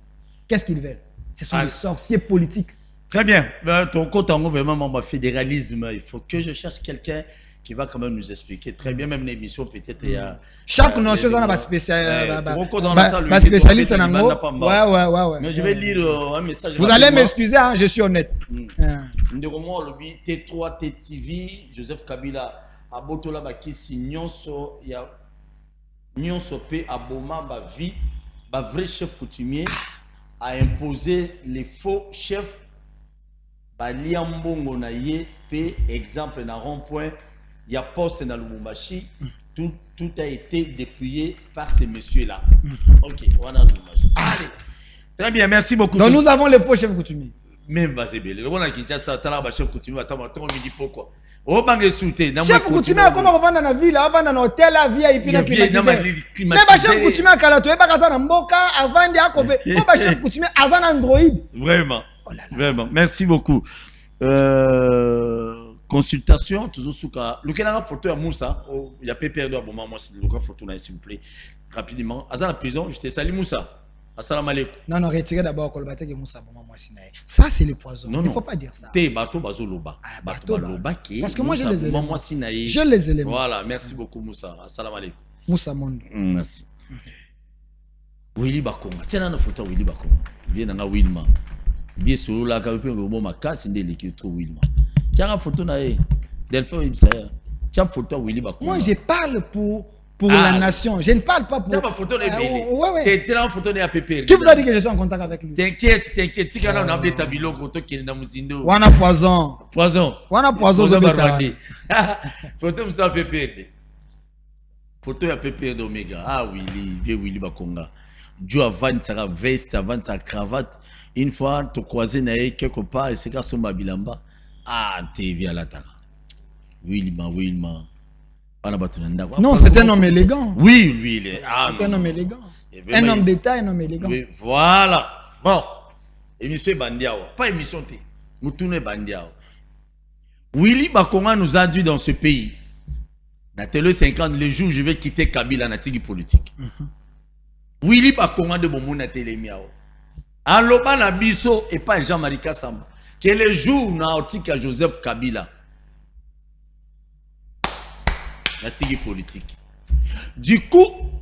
Qu'est-ce qu'ils veulent? Ce sont des sorciers politiques. Très bien. Ton compte en vraiment mon fédéralisme, il faut que je cherche quelqu'un qui va quand même nous expliquer très bien, même l'émission peut-être il y a chaque notion dans la spécialiste ouais. Mais je vais lire un message. Vous allez m'excuser, hein, je suis honnête. Ndoromo lobi T3 TTV Joseph Kabila abotola bakisi nyonso ya nyonso pe aboma ba vie ba vrai chef coutumier a imposé les faux chefs ba liambongo na ye pe exemple na rond-point. Il y a poste dans Lubumbashi, tout a été dépouillé par ces messieurs-là. Ok, on a Lubumbashi. Allez, très bien, merci beaucoup. Donc nous avons les faux chefs coutumiers. Même Bazébélé, on a Kinshasa, Talaba chef coutumier, attends, on me dit pourquoi. On va me soutenir. Chef coutumier, comment on va dans la ville, on va dans l'hôtel, la vie, et puis la climatisée. Mais chef coutumier, Kalato, et Bagazan Mboka, avant de Akove, chef coutumier, Azan Android. Vraiment, vraiment, merci beaucoup. Consultation, toujours sous cas. Le Canada photo à Moussa, il y a pas perdu à bon moment, le cas photo là, s'il vous plaît, rapidement. À la prison, je te salue Moussa. Assalamu alaikum. Non, retirez d'abord Kolbate que Moussa bon moi sinaï. Ça c'est le poison. Il ne faut pas dire ça. Té bateau bazoloba. Bateau loba qui. Parce que moi j'ai les éléments. Moi sinaï. J'ai les éléments. Voilà, merci beaucoup Moussa. Assalamu alaikum. Moussa Monde. Merci. Willy Bakonga. Tiens na photo Willy Bakonga. Viens na Wilma. Bien solo la ka pe le bon makasi ndele ki trop Wilma. Tiens la photo na e. Delphin Ibsaya. Tiens photo Willy Bakonga. Moi je parle pour la nation. Je ne parle pas pour... Tiens ma photo est belle. Ouais. Tiens la photo est à Pépé. Qui vous a dit que je suis en contact avec lui? T'inquiète. Tika na on a ta bilo photo qui est dans Muzindo. Wana poison. Wana poison zobeta. Photo Moussa Pépé. Photo à Pépé d'Omega. Ah Willy, vieux Willy Bakonga. Dieu avant sa veste, avant sa cravate. Une fois, tu croisé naïe quelque part et c'est qu'à son babilamba. Ah, t'es via la tara. Wilma. Non, c'est un homme élégant. Oui, lui, il est. C'est un homme élégant. Un homme d'État, un homme élégant. Oui, voilà. Bon, émission Bandiawa. Pas émission T. Moutoune Bandiao. Willy Bakonga nous a dit dans ce pays, dans télé 50, le jour où je vais quitter Kabila, Natigi politique. Willy Bakonga de Bomo na télé miao. En loba na biso et pas Jean-Marie Kassamba. Que le jour na otika Joseph Kabila. Natigi politique. Du coup,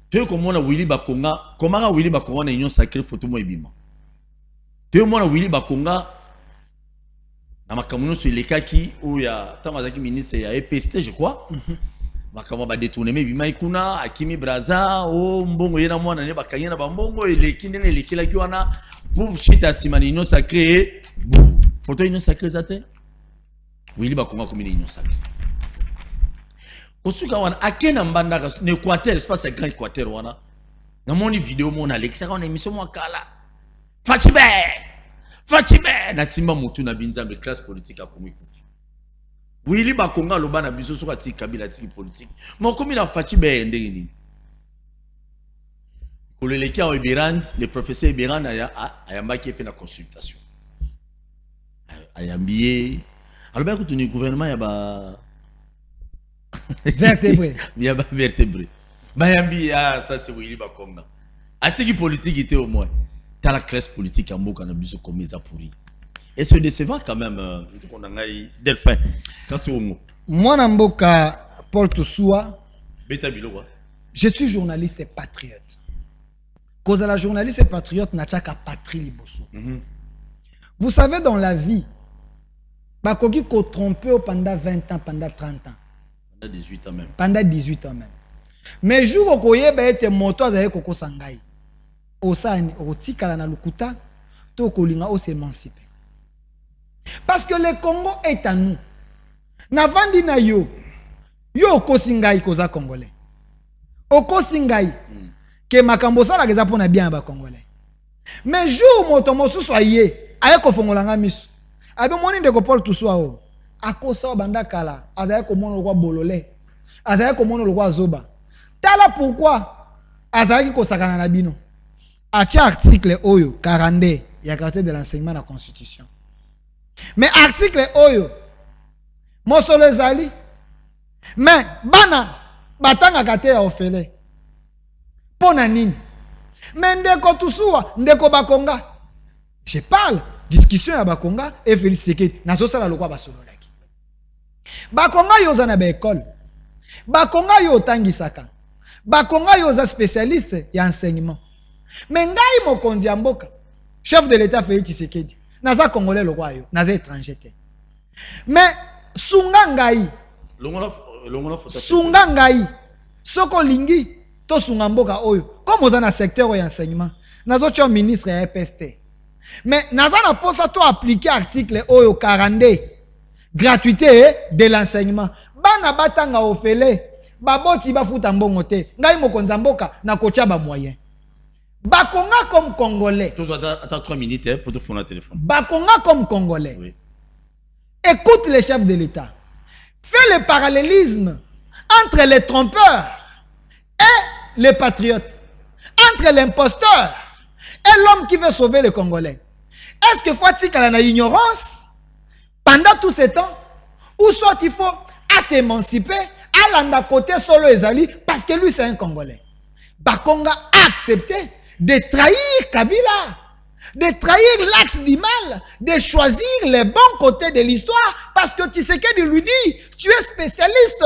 tu comment on a Willy Bakonga, comment Willy Bakonga na union sacrée photo mo ebima. Tu comment on a Willy Bakonga na makamuno sur les kaki où il y a tamazaki ministre ya EPST je crois. Makama ba détourner mais bima ikuna akimi braza o mbongo yena mwana ne bakanyana ba mbongo eleki ndenge elekela ki wana pour chita simani union sacrée. Photo union sacrée zate. Willy Bakonga comme union sacrée. Osuka wana akena mbandaka n'Équateur espace grand Équateur wana na moni vidéo mona lekisa ka na émission mo kala Fachibe na simba mutu na binzambe classe politique akomi kufi Willy Bakonga loba na biso soka ti Kabila ti politique mo komi na Fachibe ndenge nini ko le leki a Eberand le professeur Eberand ayambaki pe na consultation ayambié alors ba kutuni gouvernement ya ba vertébré. Bien vertébré. Bayambi, ça c'est Willy Bakonga. Atiki politique était au moins. T'as la classe politique en Boka na biso comme ça pourri. Et c'est décevant quand même. On a Delphin. Quand c'est au mot. Moi Namboka Paul Toussoua. Beta Bilo. Je suis journaliste et patriote. Cause à la journaliste et patriote n'a qu'à patrie liboso. Vous savez dans la vie, Bakoki ko trompé pendant 20 ans, pendant 30 ans. 18 ans même. Pendant 18 ans même. Mais jour où koye ba ete moto azaye koko sangai. Osani otikala na lukuta to kolinga o s'émanciper. Parce que le Congo est à nous. Na vandi na yo. Yo kosingai koza congolais. Okosingai ke makambo sala keza pona bien ba congolais. Mais jour moto mosusu aye aye ko fongolanga misu. Abe moni de ko Paul Toussoua o. Akosa banda kala azaye komona lokwa bolole azaye komona lokwa zoba tala pourquoi azaye ko sakana na bino atia article oyo 42 ya carte de l'enseignement de la constitution mais article oyo mosolo ezali mais bana batanga kate ya ofele pona nini mais ndeko Toussoua ndeko Bakonga je parle discussion ya Bakonga et Félix Tshisekedi nazo sala lokwa basolo Bakonga yo za na ba école. Bakonga yo tangisaka. Bakonga yo za spécialiste ya enseignement. Mais ngai mokonzi ya mboka, chef de l'état Félix Tshisekedi, naza congolais le roi yo, naza étranger te. Mais sunga ngai. Sunga ngai. Soko lingi to sunga mboka oyo. Comme oza na secteur ya enseignement, nazo cho ministre ya EPST. Mais naza na posa to appliquer article oyo 42. Gratuité de l'enseignement. Bana batanga ofele. Baboti bafuta mbongo te. Ngai mokonza mboka na kocha ba moyen. Bakonga comme Congolais. Attends 3 minutes pour te faire un téléphone. Bakonga comme Congolais. Oui. Écoute les chefs de l'État. Fais le parallélisme entre les trompeurs et les patriotes. Entre l'imposteur et l'homme qui veut sauver les Congolais. Est-ce que faut-il qu'il y ait une ignorance pendant tout ce temps, ou soit il faut s'émanciper, à l'anda côté solo ezali, parce que lui c'est un Congolais. Bakonga a accepté de trahir Kabila, de trahir l'axe du mal, de choisir les bons côtés de l'histoire, parce que Tshisekedi lui dit, tu es spécialiste.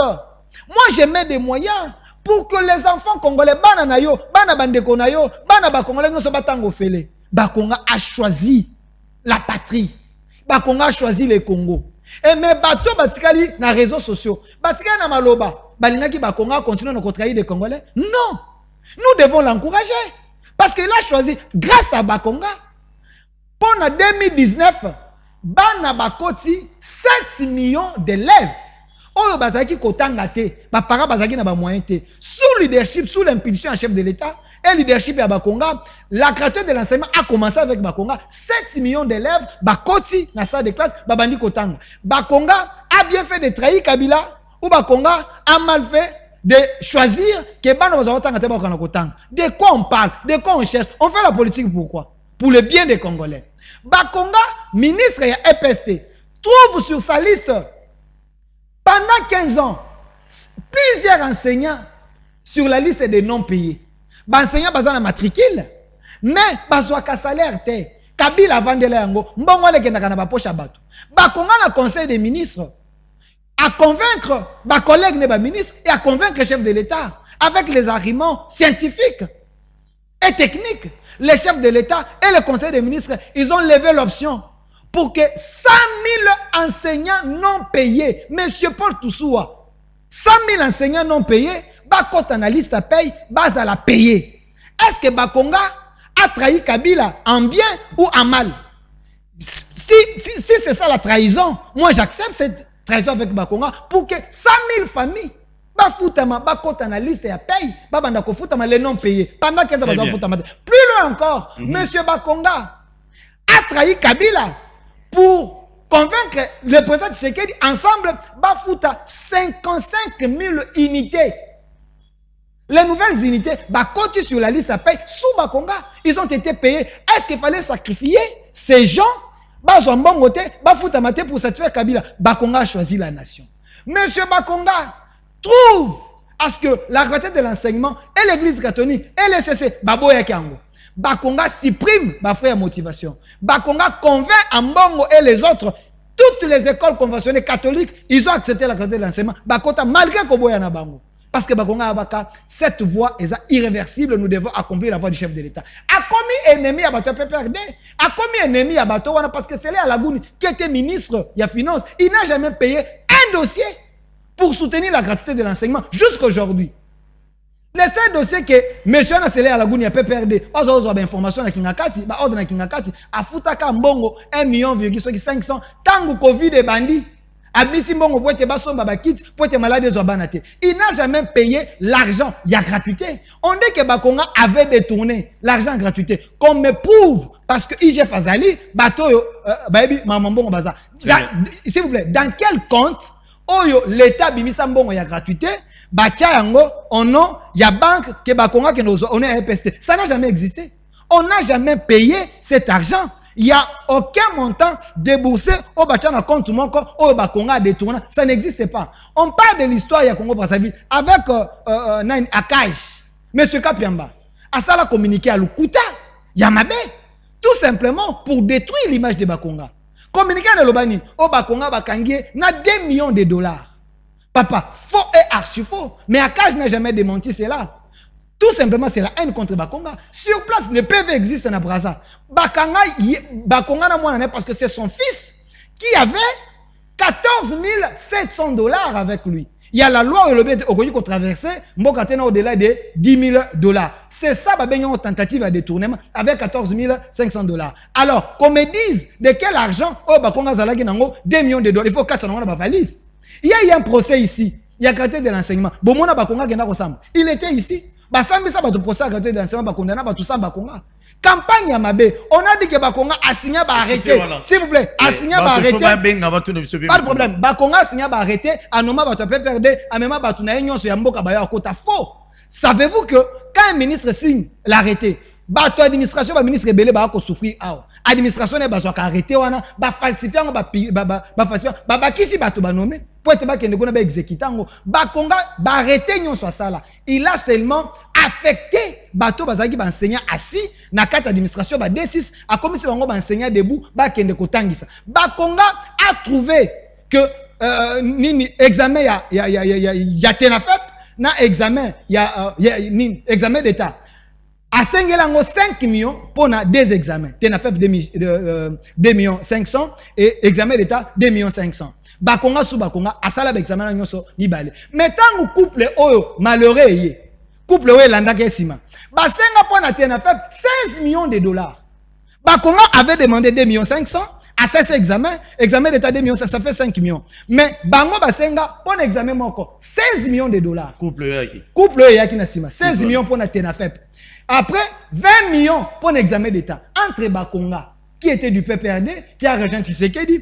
Moi je mets des moyens pour que les enfants congolais, bana na yo, bana bandeko na yo, bana ba congolais no so batango fele. Bakonga a choisi la patrie. Bakonga a choisi le Congo. Et mais bateau batikali na réseaux sociaux. Batikali na maloba. Balingaki Bakonga continue à trahir les Congolais. Non. Nous devons l'encourager. Parce qu'il a choisi, grâce à Bakonga, pendant 2019, Bana Bakoti, 7 millions d'élèves. Oyo bazaki kotanga te, ba para bazaki na ba moyen te. Sous leadership, sous l'impulsion en chef de l'État et leadership à Bakonga, la gratuité de l'enseignement a commencé avec Bakonga. 7 millions d'élèves, Bakoti na salle de classe, babandi kotanga. Bakonga a bien fait de trahir Kabila ou Bakonga a mal fait de choisir que Bana bazotanga te bakana kotanga. De quoi on parle? De quoi on cherche? On fait la politique pourquoi? Pour le bien des Congolais. Bakonga, ministre et EPST, trouve sur sa liste, pendant 15 ans, plusieurs enseignants sur la liste des non payés. Enseignants basés na matricule, mais bazwaka salaire te. Kabila vendela yango, mbongo le kendaka na ba poche bato. Bakonga na conseil des ministres à convaincre ba collègues ne ba ministre et à convaincre le chef de l'État avec les arguments scientifiques et techniques. Les chefs de l'État et le conseil des ministres, ils ont levé l'option pour que 100 000 enseignants non payés, monsieur Paul Toussoua, 100 000 enseignants non payés, Bakot analyste à paye, base à la payer. Est-ce que Bakonga a trahi Kabila en bien ou en mal? Si c'est ça la trahison, moi j'accepte cette trahison avec Bakonga pour que 100 000 familles, Bakot analyste à paye, Babandako Foutama les non payés. Pendant 15 ans, plus loin encore, monsieur Bakonga a trahi Kabila pour convaincre le président Tshisekedi ensemble, Bafouta 55 000 unités. Les nouvelles unités, côté sur la liste à paye, sous Bakonga, ils ont été payés. Est-ce qu'il fallait sacrifier ces gens? Bafouta pour satisfaire Kabila. Bakonga a choisi la nation. Monsieur Bakonga trouve à ce que la gratuité de l'enseignement et l'église catholique et le CC, Baboya Kiango. Bakonga supprime la motivation. Bakonga convainc Ambongo et les autres. Toutes les écoles conventionnelles catholiques, ils ont accepté la gratuité de l'enseignement. Bakota malgré Koboya Nabango. Parce que Bakonga Abaka, cette voie est irréversible, nous devons accomplir la voie du chef de l'État. A commis ennemi à Bato PPRD, a commis ennemi à Bato Wana, parce que c'est là à Lagouni qui était ministre de la Finance, il n'a jamais payé un dossier pour soutenir la gratuité de l'enseignement jusqu'à aujourd'hui. Les seuls dossiers que monsieur Nassele à Lagouni a PPRD, on a des informations à Kingakati, ordre na Kingakati, à Futaka Mbongo, 1,5 million, tango Covid et bandit. Il n'a jamais payé l'argent. Il y a gratuité. On dit que Bakonga avait détourné l'argent en gratuité. Qu'on me prouve, parce que IG Fazali, Bato, Mamambongo Baza. S'il vous plaît, dans quel compte l'État Bimisa Mbongo y a gratuité, Batia Yango, on nom, il y a banque, que Bakonga, on est EPST. Ça n'a jamais existé. On n'a jamais payé cet argent. Il n'y a aucun montant déboursé au Bachana compte au Bakonga détourné. Ça n'existe pas. On parle de l'histoire de Congo Brazzaville avec Akash, M. Kapiamba. À ça, la communiqué à Lukuta, Yamabe, tout simplement pour détruire l'image de Bakonga. Communiqué à Lobani, au Bakonga Bakangie, n'a 2 millions de dollars. Papa, faux et archi faux. Mais Akash n'a jamais démenti cela. Tout simplement, c'est la haine contre Bakonga. Sur place, le PV existe dans Brazza. Bakonga n'a moins parce que c'est son fils qui avait 14 700 dollars avec lui. Il y a la loi au traversé, au-delà de 10 000 dollars. C'est ça, une tentative de détournement avec 14 500 dollars. Alors, qu'on me dise de quel argent, Bakonga Zalagi Nango, 2 millions de dollars. Il faut 400 dollars dans ma valise. Il y a un procès ici. Il y a gratuité de l'enseignement. Bomona Bakonga il était ici. Basambi ça bato procès gratuité de l'enseignement bakondana bato ça Bakonga. Campagne à Mabé, on a dit que Bakonga a signé à arrêter. S'il vous plaît, a signé à arrêter. Pas de problème. Bakonga a signé à arrêter. À Noma bato PPRD, à Mema bato na union sur Yamboka Baya Kota faux. Savez-vous que quand un ministre signe l'arrêté, bato administration ba ministre belé ba ko souffrir ah. Administration ne bazo ka arrêter wana ba falsifier ba falsifier ba kisi bato ba nommer pour être ba kende ko na ba exécutant Bakonga ba arrêter nyon so ça là. Il a seulement affecté bateau bazaki ba enseignant assis na carte administration ba D6 a comme si bango ba enseignant debout ba kende kotangisa. Bakonga a trouvé que nini examen ya TENAFEP na examen examen d'état a 5 millions pour des examens. TENAFEP 2 millions 500 et examen d'état 2 millions 500. Bakonga sous Bakonga a sala examen nyonso mibale. Mais tant que couple oyo malheureux couple oyo landaka esima. Basenga pour na TENAFEP 16 millions de dollars. Bakonga avait demandé 2 millions 500 à 16 examens, examen d'état 2 millions, ça fait 5 millions. Mais bango basenga pour examen moko 16 millions de dollars. Couple oyo yaki na sima 16 millions pour na TENAFEP. Après 20 millions pour l'examen d'état entre Bakonga qui était du PPRD, qui a rejoint Tshisekedi,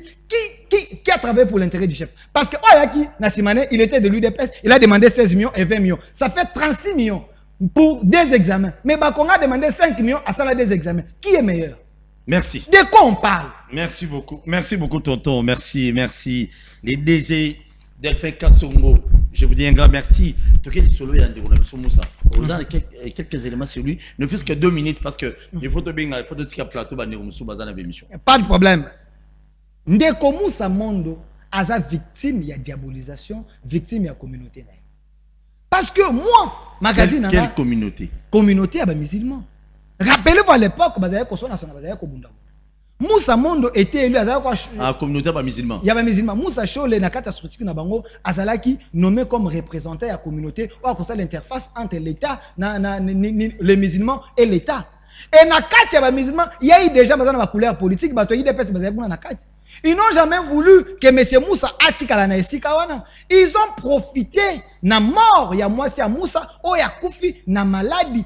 qui a travaillé pour l'intérêt du chef. Parce que Oyaki Nassimane, il était de l'UDPS, il a demandé 16 millions et 20 millions. Ça fait 36 millions pour des examens. Mais Bakonga a demandé 5 millions à ça des examens. Qui est meilleur? Merci. De quoi on parle? Merci beaucoup, tonton. Merci. Les DG Delphin Kassongo, je vous dis un grand merci. Toké solo et André, on a vu Moussa. On a quelques éléments sur lui, ne plus que 2 minutes parce que il faut te bien, il faut te dire plateau, Bandé Moussa, dans la émission. Pas de problème. Ndeko Moussa Mondo, aza victime, il y a diabolisation, victime, il y a communauté. Parce que moi, magazine. Quelle communauté? Communauté à musulmans. Rappelez-vous à l'époque, Moussa Mondo était élu à communauté à musulmans. Il y avait musulmans. Moussa Chole na kata structure na bango azalaki nommé comme représentant de la communauté ou à cause l'interface entre l'État, les musulmans et l'État. Et na kata ya musulmans, il y a eu déjà ma couleur politique, ils n'ont jamais voulu que M. Moussa atikala na esika wana. Ils ont profité na mort ya mwasi ya Moussa ou ya kufi na maladie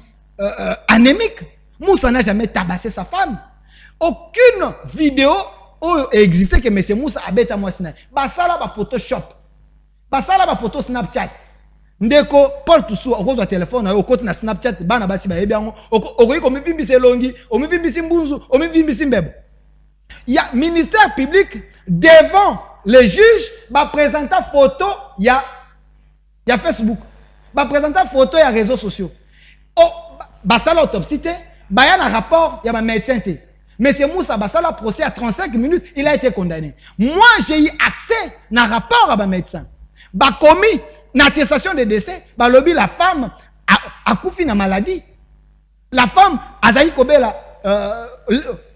anémique. Moussa n'a jamais tabassé sa femme. Aucune vidéo existait que M. Moussa a bêta moi sina. Basala ba Photoshop. Basala ba photo Snapchat. Ndeko Paul Toussou au cause téléphone au côté na Snapchat bana basi ba yebiango. Okoyi ko mibimbisi longi, o mibimbisi mbunzu, o mibimbisi mbebo. Il y a ministère public devant les juges va présenter photo il y a Facebook. Va présenter photo il y a réseaux sociaux. Oh, basala autopsie, bah y a un rapport, il y a un médecin. Monsieur Moussa basala procès à 35 minutes, il a été condamné. Moi, j'ai eu accès à un rapport à un médecin. Bah commis une attestation de décès, bah lobby la femme a couffé une maladie. La femme a zaï kobela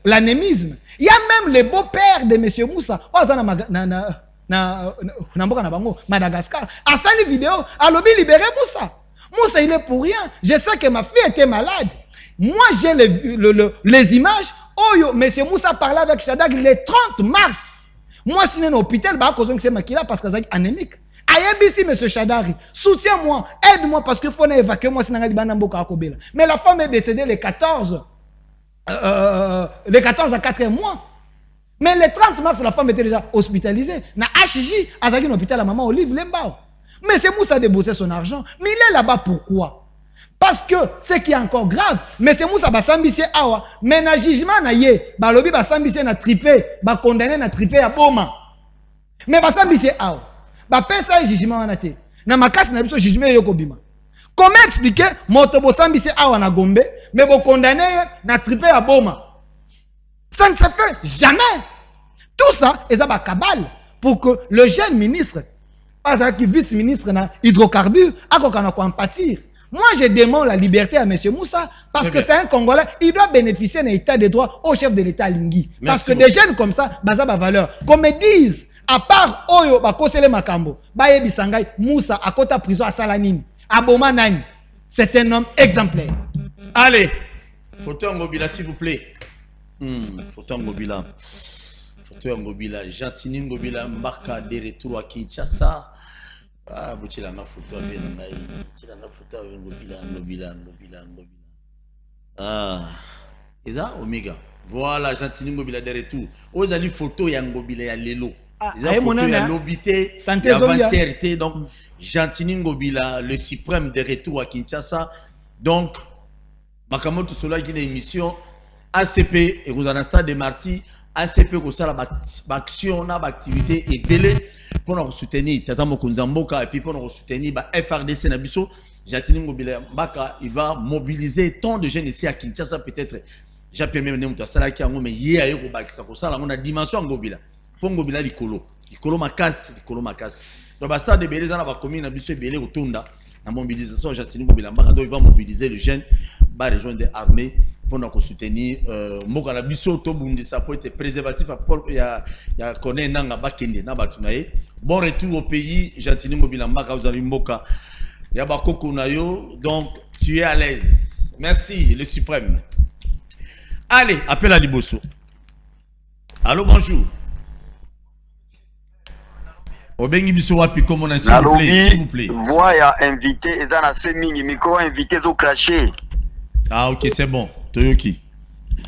l'anémisme. Il y a même le beau-père de monsieur Moussa, Madagascar, a sali vidéo, a lobby libéré Moussa. Moussa, il est pour rien. Je sais que ma fille était malade. Moi, j'ai les images. Oh, yo, monsieur Moussa parlait avec Shadag le 30 mars. Moi, si je suis à l'hôpital, c'est Makila parce que c'est anémique. Ayebisi, monsieur Chadari, soutiens-moi, aide-moi parce qu'il faut évacuer moi. Mais la femme est décédée le 14 à 4 mois. Mais le 30 mars, la femme était déjà hospitalisée. Na HJ, à un hôpital, la maman Olive Lembao. Mais c'est Moussa a débossé son argent. Mais il est là-bas pourquoi? Parce que ce qui est encore grave, mais c'est Moussa Bassambissé Awa, mais na jugement na ye, balobi Bassambissé na tripé, ba condamné na tripé à Boma. Mais Bassambissé Awa, ba pesa un jugement na te. Na makasi na biso jugement yoko bima. Comment expliquer moto Bassambissé Awa na Gombe, mais bo condamné na tripé à Boma? Ça ne se fait jamais. Tout ça est à cabale pour que le jeune ministre, qui vice-ministre na hydrocarbures, a qu'on pâtir. Moi, je demande la liberté à M. Moussa parce que c'est un Congolais. Il doit bénéficier d'un état de droit au chef de l'État Lingui. Parce que des jeunes comme ça, ça a valeur. Comme me disent, à part Oyo, Bakosele Makambo, Baye Bisangay, Moussa, à côté de prison à Salanine, à Boma Nani, c'est un homme exemplaire. Allez, photo en mobile, s'il vous plaît. Photo en mobile. Photo en mobile. Gentini Ngobila, Mbaka, de retour à Kinshasa. Ah, vous avez la photo avec Ngobila. Ah, et ça, Omega. Voilà, Gentini Ngobila de retour. Vous avez photo ya Ngobila ya Lelo. Vous avez photo ya Lobité, ya Vantierté. Donc, Gentini Ngobila, le suprême de retour à Kinshasa. Donc, Makamoto Sola qui est une émission ACP et vous en stade de Marty. ACP ko sala action na activité et belé pour nous soutenir tata mokonza mboka et puis pour nous soutenir ba FRDC na biso Jatini Ngobila Mbaka il va mobiliser tant de jeunes ici à Kinshasa peut-être j'appelle même Nemuta sala ki ngo mais yé ayo ko bakisa ko sala ngona dimension Ngobila pour Ngobila likolo makasi donc ba stade de belé na ba commune na biso belé ko tunda na mobilisation Jatini Ngobila Mbaka donc il va mobiliser les jeunes ba rejoindre des armées pour nous soutenir Mokala biso to bundisa pour être préservatif ya connaît nanga bakende na batunaye bon retour au pays Gentini Ngobila Mbaka vous avez mboka ya bakoko na yo donc tu es à l'aise merci le suprême. Allez, appel à Liboso. Allô, bonjour. Obengi biso wapi comme on a s'il vous plaît. Voix ya invité et dans la semi micro invité zo craché. Ah OK, c'est bon. Toyoki.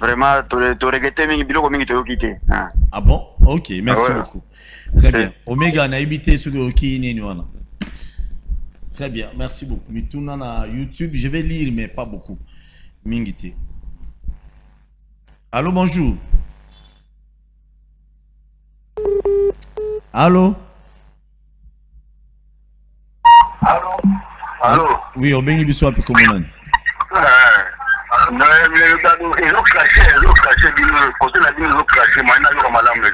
Vraiment, tu regrettes mingi biloko mingi Toyoki te. Ah bon? OK, merci beaucoup. Très bien. Omega na habité sur Toyoki ni wana. Très bien, merci beaucoup. Mituna na YouTube, je vais lire mais pas beaucoup. Mingi te. Allô, bonjour. Allô? Allô. Oui, au Bengi Bissou Api Komonan. Ils ont caché, côté la ville, ils ont caché, maintenant ils ont madame le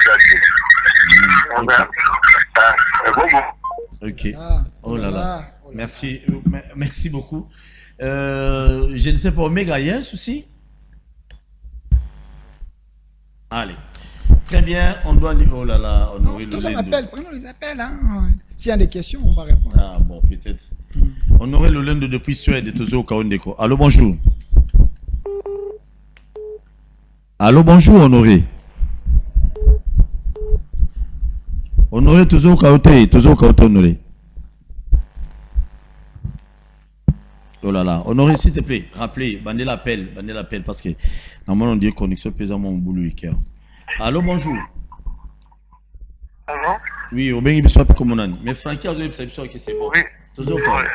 Ok. Ah, Oh là là. Merci, merci beaucoup. Je ne sais pas, Omega, il y a un souci? Allez. Très bien, on doit... Oh là là, honorer le lundi. Prenons les appels. Hein. S'il y a des questions, on va répondre. Ah bon, peut-être. Honoré le lundi depuis Suède et Tozo Kaondeko. Allô, bonjour. Allô, bonjour, Honoré. Honoré Tozo Kaote, Honoré. Oh là là, Honoré, s'il te plaît, rappelez, bandez l'appel, parce que normalement on dit connexion pesamment au boulot et cœur. Allô, bonjour. Allô? Oui, au Bengi Bissou Api Komonan. Mais Francky a dit que c'est bon. Oui. Tozo Kaote.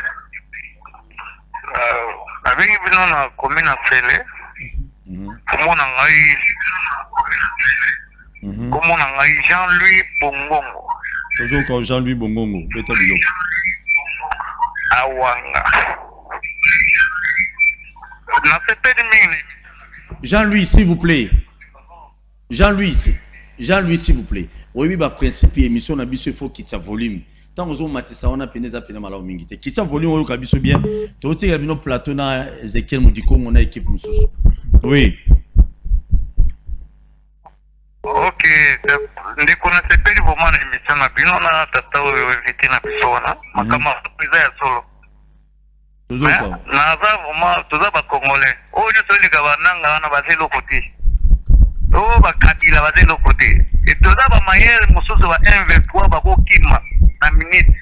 Avec la commune à Félé, comment on a Jean-Louis Bongongo. Tozo Kaote, Jean-Louis Bongongo. Beta Bilo. Awanga. Jean-Louis, s'il vous plaît. Jean-Louis, s'il vous plaît. Oui, bah, principe émission, on a bis, il faut qu'il y volume. Tant que on a ça, on a péné ça, péné malheur mingité. Qu'il y volume, on a bis bien. Tu sais, il y a un plateau, on a Ezekiel Moudiko, on a équipe nous. Oui. Ok, ne connaissez pas vraiment l'émission, on a tata invité na bisona, makama prise ya solo. Toujours quoi? Naza vraiment toza ba congolais. Oh, je te dis que bananga na basé le côté. Oh, ba kabila basé le côté. Et toza ba mayer mususu ba M23 ba ko kima na minute.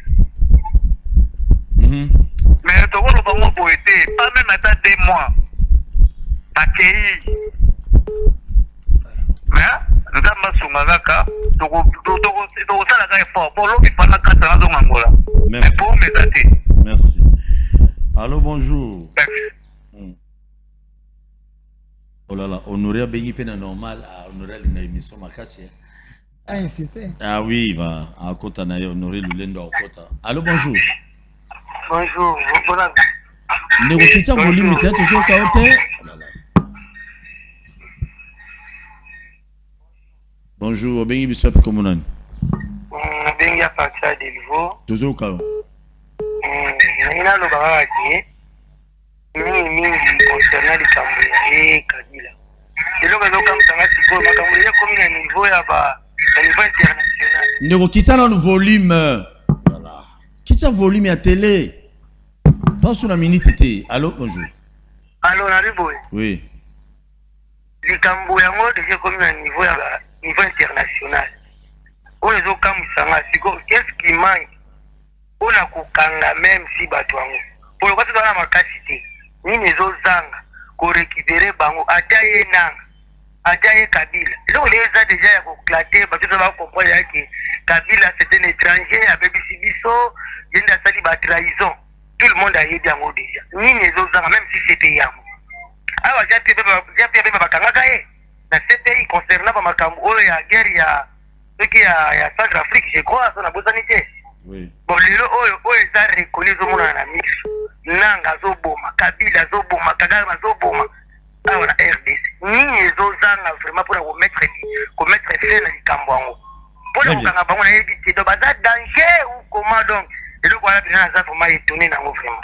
Mais to ko ba mo poété, pas même à 2 mois. Accueilli. Mais nzamba sungaka to sala ka effort pour l'obi pana kata na zonga ngola. Mais pour mes athées. Merci. Allô, bonjour. Oh là là, Honoré a béni peine normal à honorer l'émission Makassi. Ah, insisté. Ah oui, va à Kota na honorer le lendo à Kota. Allô, bonjour. Bonjour, voilà. Négocier volume peut-être toujours Kaote. Bonjour, béni Bissou Api Komonan. Béni à partir de niveau. Toujours Kaote. Nina lo baba ki mingi concernant les Cambodgiens et Kabila. C'est là que nous sommes dans ce niveau. Les Cambodgiens comme un niveau international. Nego kita na volume. Voilà. Kita volume à télé. Pas sur la minute té. Allô, bonjour. Allô, Naribo. Oui. Les Cambodgiens déjà comme un niveau international. On les a comme ça. Qu'est-ce qui manque? On a kukanga même si batwango pour le côté de la makasité ni les ozanga ko récupérer bango ataye nanga ataye Kabila là on les a déjà éclaté parce que ça va comprendre que Kabila c'était un étranger avec Bissibiso yenda sali ba trahison tout le monde a aidé en déjà ni les ozanga même si c'était yango ah ja pebe bakanga kae na c'était concernant ba makambo ya guerre ya ce qui ya Centrafrique je crois ça na bosanité. Oui. Bon, les ça reconnu au na mix. Nanga zoboma, Kabila zoboma, Kagame zoboma. Ah voilà RDC. Ni ezozanga vraiment pour mettre fin na likambwango. Pour le kanga bango na éviter de baza danger ou comment donc. Et le voilà bien ça vraiment étonné na vraiment.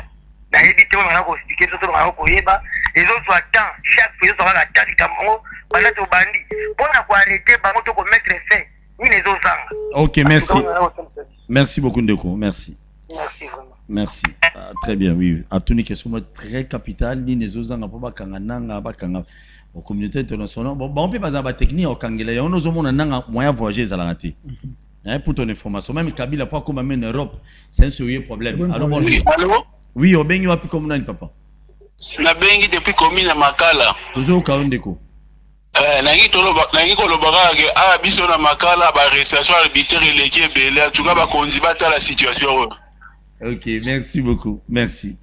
Na éviter on va expliquer tout on va koyeba. Les autres attendent chaque fois ça va la tête likambwango, bana to bandi. Pour na ko arrêter bango to ko mettre fin. Ni ezozanga. OK, merci. Merci beaucoup, Ndeko. Merci. Merci vraiment. Merci. Ah, très bien, oui. À toutes les questions très capitales, ni les autres n'ont pas bakanga aux communautés internationales. Bon, on peut pas avoir technique au Kangela. On a un moyen de voyager à la raté. Pour ton information, même Kabila pas comme en Europe, c'est un sérieux problème. Alors bonjour. Allô? Oui, au Bengi wapi comme nani papa? Na Bengi depuis commune à Makala. Toujours au Kaondeko. Nangi kolobaka ke a biso na Makala ba arrestation arbitraire eleki ebele en tout cas ba konzi bata la situation. OK, merci beaucoup. Merci.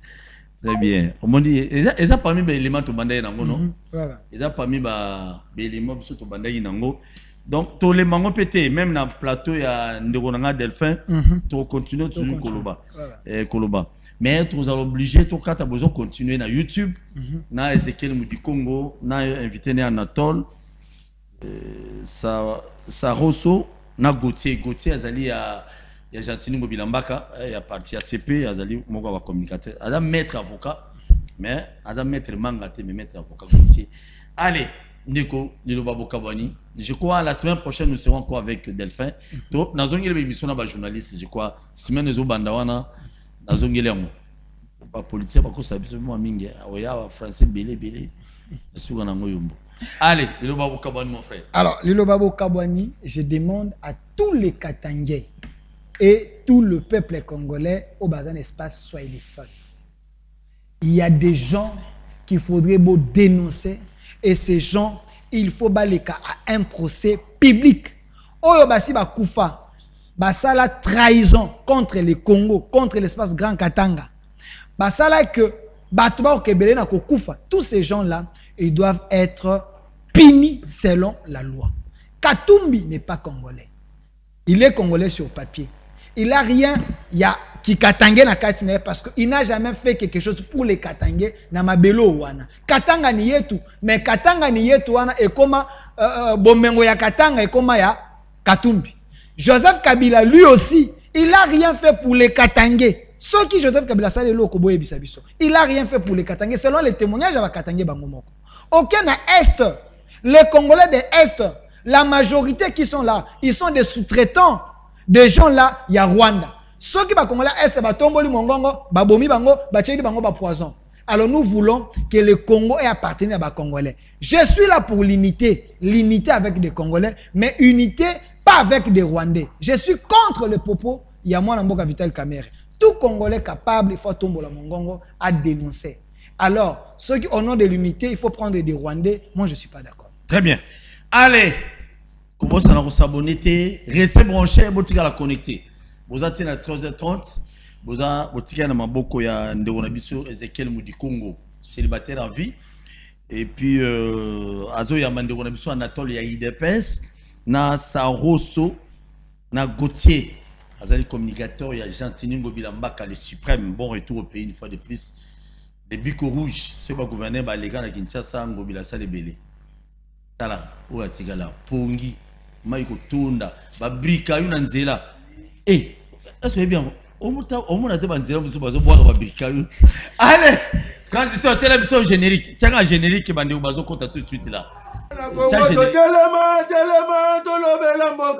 Très bien. On dit, ils ont parmi les éléments de Bandaï Nango, non? Voilà. Ils ont parmi les éléments de Bandaï Nango. Donc, tous les mangos pétés, même dans le plateau, il y a Ndonanga Delphin, tu continues toujours Koloba. Koloba. Mais tu es obligé, tu as besoin de continuer dans YouTube, na Ezekiel Moudi Congo, na invité Anatole, Saroso, na Gauthier. Gauthier, Azali, il y a Gentini Mobilambaka, il y a parti ACP, Azali, Moga va communicateur. Azali, maître avocat, mais Azali, maître mangate, mais maître avocat Gauthier. Allez, Nico, Lilo Babo Kabani. Je crois la semaine prochaine, nous serons encore avec Delphin. Donc, dans une émission, on a journaliste, je crois, semaine nous bandawana, dans une émission. Pas politique, parce que ça c'est moi mingi. Il y a français belé. Allez, Lilo Babo Kabani, mon frère. Alors, Lilo Babo Kabani, je demande à tous les Katangais et tout le peuple congolais au bazar espace, soyez les fans. Il y a des gens qu'il faudrait dénoncer et ces gens, il faut baleka à un procès public. Oyo basi ba kufa, basala trahison contre le Congo, contre l'espace Grand Katanga. Basala que batuba au Kebele na kokufa. Tous ces gens-là, ils doivent être punis selon la loi. Katumbi n'est pas congolais. Il est congolais sur papier. Il n'a rien, il y a qui Katangé na Katine parce qu'il n'a jamais fait quelque chose pour les Katangé na mabelo wana. Katanga ni yetu, mais Katanga ni yetu wana et comment bomengo ya Katanga et comment ya Katumbi. Joseph Kabila lui aussi, il n'a rien fait pour les Katangé. Ce qui Joseph Kabila ça le lokobo e bisabiso. Il n'a rien fait pour les Katangé selon les témoignages de Katangé bangomoko. Aucun na Est, les Congolais de Est, la majorité qui sont là, ils sont des sous-traitants. Des gens là, il y a Rwanda. Ceux qui sont congolais, c'est Batomboli Mongongo, Babomi Bango, Bacheli Bango, Poison. Alors nous voulons que le Congo ait appartenu à les Congolais. Je suis là pour l'unité. L'unité avec des Congolais, mais unité pas avec des Rwandais. Je suis contre le propos, il y a moi Namboka Vital Kamere. Tout Congolais capable, il faut tomber la Mongongo à dénoncer. Alors, ceux qui au nom de l'unité, il faut prendre des Rwandais. Moi, je ne suis pas d'accord. Très bien. Allez, comment ça va s'abonner? Restez branchés, vous la connecter. Vous êtes à 13h30. Vous êtes à Maboko, il y a Nderonabiso, Ezekiel Moudi Congo, célibataire en vie. Et puis, Azo, il y a Nderonabiso, Anatole, il y a IDPS, na Saroso, na Gauthier. Azali communicateur, il y a Gentini Ngobilambaka, le suprême. Bon retour au pays une fois de plus. Des bico rouges, ceux qui gouvernaient les gars de Kinshasa, Ngobilasa, les belés. Tala, ou à Tigala, Pongi, Maïko Tunda, Babrika, une Anzela. Eh, est-ce que bien, au moins, on a des Anzela, vous savez, boire Babrika. Allez, quand je suis en télévision générique, tiens, un générique qui m'a dit, on va tout de suite là.